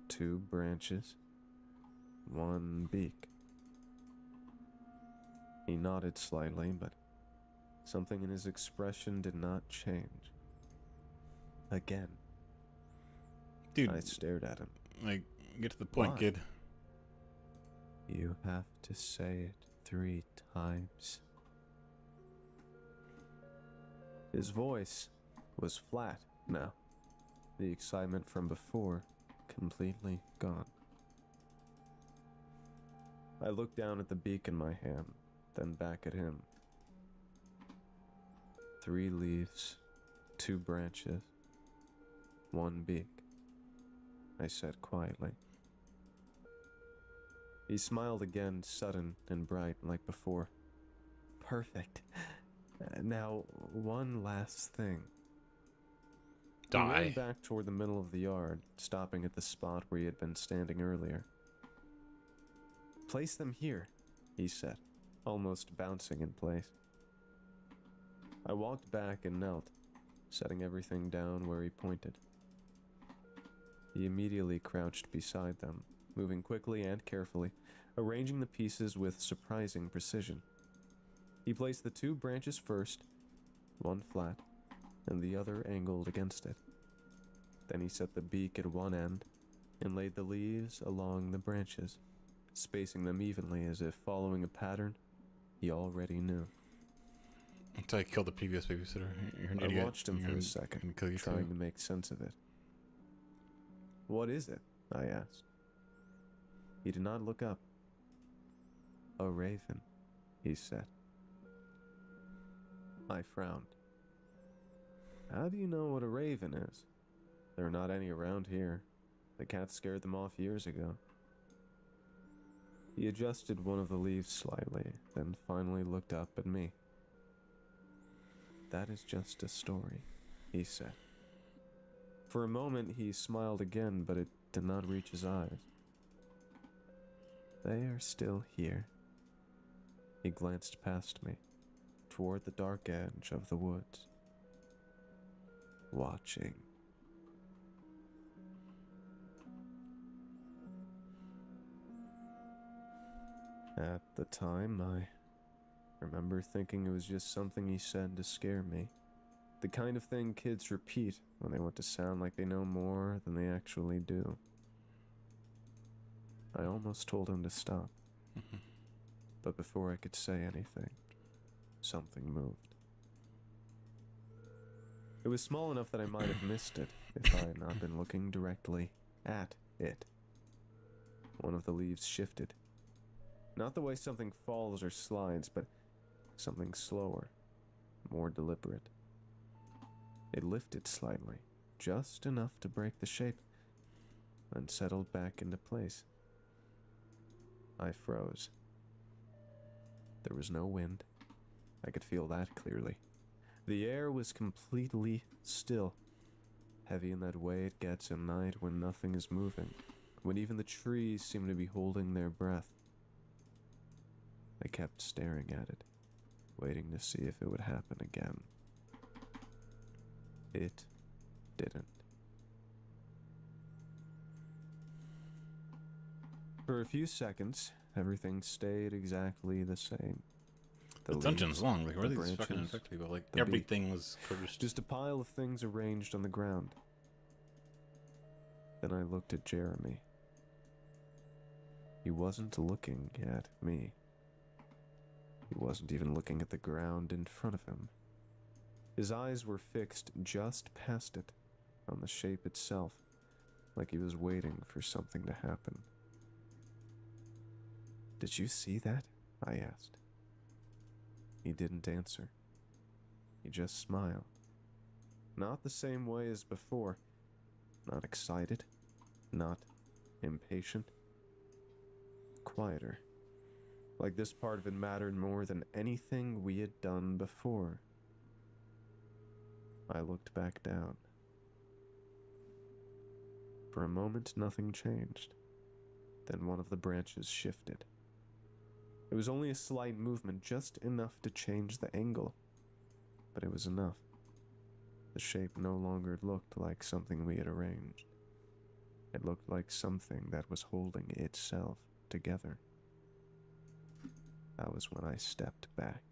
2 branches, 1 beak. He nodded slightly, but something in his expression did not change. Again. Dude, I stared at him. Like, get to the point, Why? kid. You have to say it 3 times. His voice was flat now, the excitement from before completely gone. I looked down at the beak in my hand, then back at him. 3 leaves, 2 branches, 1 beak, I said quietly. He smiled again, sudden and bright like before. Perfect. Now, one last thing. He ran back toward the middle of the yard, stopping at the spot where he had been standing earlier. Place them here, he said, almost bouncing in place. I walked back and knelt, setting everything down where he pointed. He immediately crouched beside them, moving quickly and carefully, arranging the pieces with surprising precision. He placed the 2 branches first, one flat, and the other angled against it. Then he set the beak at one end and laid the leaves along the branches, spacing them evenly as if following a pattern he already knew. Until I killed the previous babysitter. You're an I idiot. watched him for a second, Kill you trying too. to make sense of it. "What is it?" I asked. He did not look up. "A raven," he said. I frowned. "How do you know what a raven is? There are not any around here. The cat scared them off years ago." He adjusted one of the leaves slightly, then finally looked up at me. "That is just a story," he said. For a moment he smiled again, but it did not reach his eyes. "They are still here." He glanced past me, toward the dark edge of the woods. "Watching." At the time, I remember thinking it was just something he said to scare me. The kind of thing kids repeat when they want to sound like they know more than they actually do. I almost told him to stop. But before I could say anything, something moved. It was small enough that I might have missed it if I had not been looking directly at it. One of the leaves shifted. Not the way something falls or slides, but something slower, more deliberate. It lifted slightly, just enough to break the shape, and settled back into place. I froze. There was no wind. I could feel that clearly. The air was completely still, heavy in that way it gets at night when nothing is moving, when even the trees seem to be holding their breath. I kept staring at it, waiting to see if it would happen again. It didn't. For a few seconds, everything stayed exactly the same. The dungeon's long. Like, really, branches, it's fucking infected. But like, the everything beak. was cursed. Just a pile of things arranged on the ground. Then I looked at Jeremy. He wasn't looking at me. He wasn't even looking at the ground in front of him. His eyes were fixed just past it, on the shape itself, like he was waiting for something to happen. "Did you see that?" I asked. He didn't answer. He just smiled. Not the same way as before. Not excited. Not impatient. Quieter. Like this part of it mattered more than anything we had done before. I looked back down. For a moment, nothing changed. Then one of the branches shifted. It was only a slight movement, just enough to change the angle. But it was enough. The shape no longer looked like something we had arranged. It looked like something that was holding itself together. That was when I stepped back.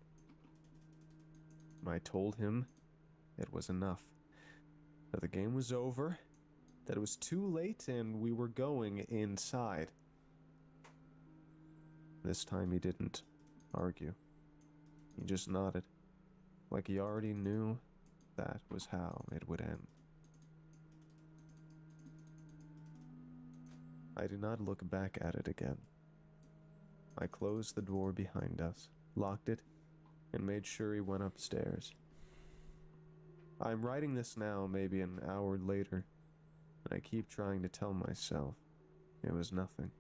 I told him it was enough. That the game was over, that it was too late, and we were going inside. This time he didn't argue. He just nodded, like he already knew that was how it would end. I did not look back at it again. I closed the door behind us, locked it, and made sure he went upstairs. I'm writing this now, maybe an hour later, and I keep trying to tell myself it was nothing.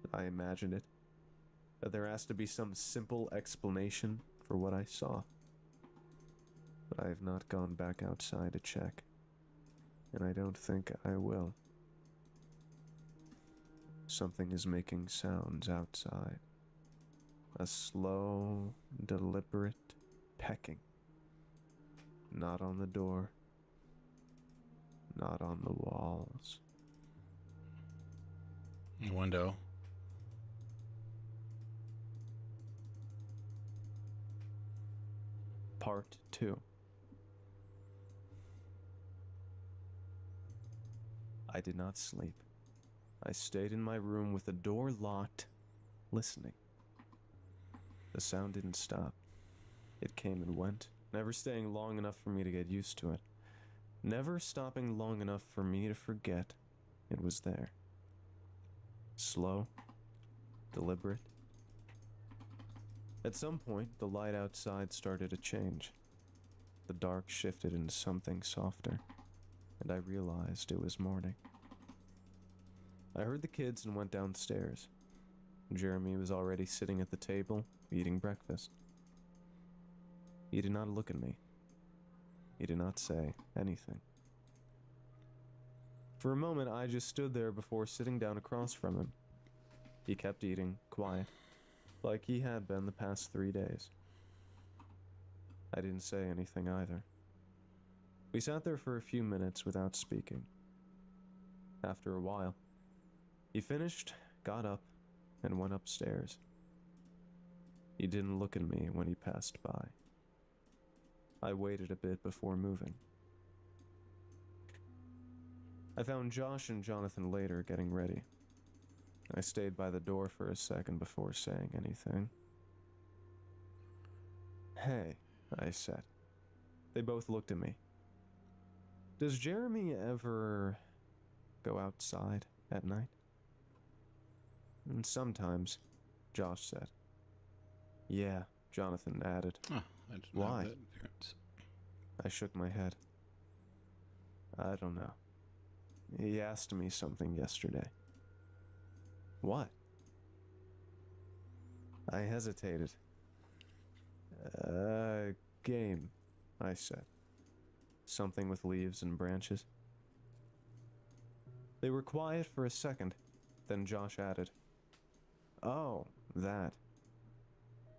That I imagined it. That there has to be some simple explanation for what I saw. But I have not gone back outside to check, and I don't think I will. Something is making sounds outside. A slow, deliberate pecking. Not on the door. Not on the walls. Window. Part 2. I did not sleep. I stayed in my room with the door locked, listening. The sound didn't stop. It came and went, never staying long enough for me to get used to it. Never stopping long enough for me to forget it was there. Slow, deliberate. At some point, the light outside started to change. The dark shifted into something softer, and I realized it was morning. I heard the kids and went downstairs. Jeremy was already sitting at the table, eating breakfast. He did not look at me. He did not say anything. For a moment, I just stood there before sitting down across from him. He kept eating, quiet, like he had been the past 3 days. I didn't say anything either. We sat there for a few minutes without speaking. After a while, he finished, got up, and went upstairs. He didn't look at me when he passed by. I waited a bit before moving. I found Josh and Jonathan later getting ready. I stayed by the door for a second before saying anything. "Hey," I said. They both looked at me. "Does Jeremy ever go outside at night?" "Sometimes," Josh said. "Yeah," Jonathan added. Oh, I didn't "Why?" have that appearance. I shook my head. "I don't know. He asked me something yesterday." "What?" I hesitated. Game," I said. "Something with leaves and branches." They were quiet for a second, then Josh added, "Oh, that.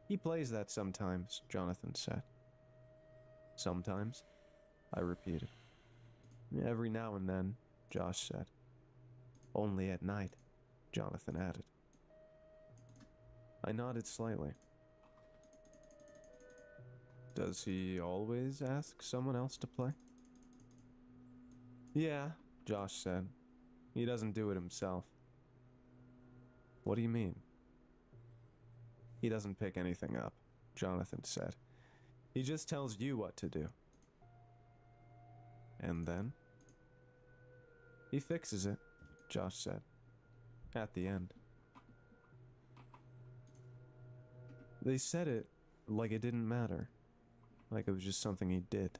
He plays that sometimes," Jonathan said. "Sometimes?" I repeated. "Every now and then," Josh said. "Only at night," Jonathan added. I nodded slightly. "Does he always ask someone else to play?" "Yeah," Josh said. "He doesn't do it himself." "What do you mean?" "He doesn't pick anything up," Jonathan said. "He just tells you what to do." "And then?" "He fixes it," Josh said. "At the end." They said it like it didn't matter. Like it was just something he did.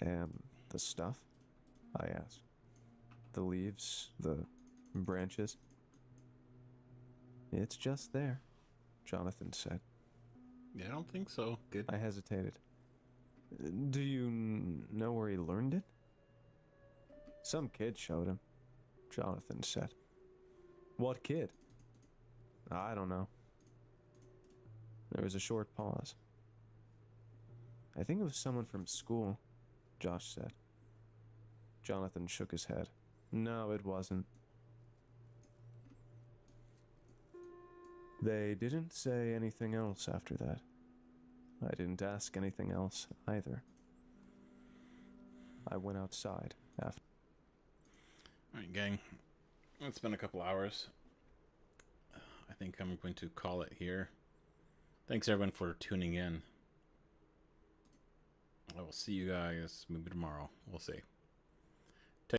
"And the stuff?" I asked. "The leaves, the branches?" "It's just there," Jonathan said. Yeah, I don't think so. Good. I hesitated. "Do you know where he learned it?" "Some kid showed him," Jonathan said. "What kid?" "I don't know." There was a short pause. "I think it was someone from school," Josh said. Jonathan shook his head. "No, it wasn't." They didn't say anything else after that. I didn't ask anything else either. I went outside after. Alright, gang. It's been a couple hours. I think I'm going to call it here. Thanks everyone for tuning in. I will see you guys maybe tomorrow. We'll see.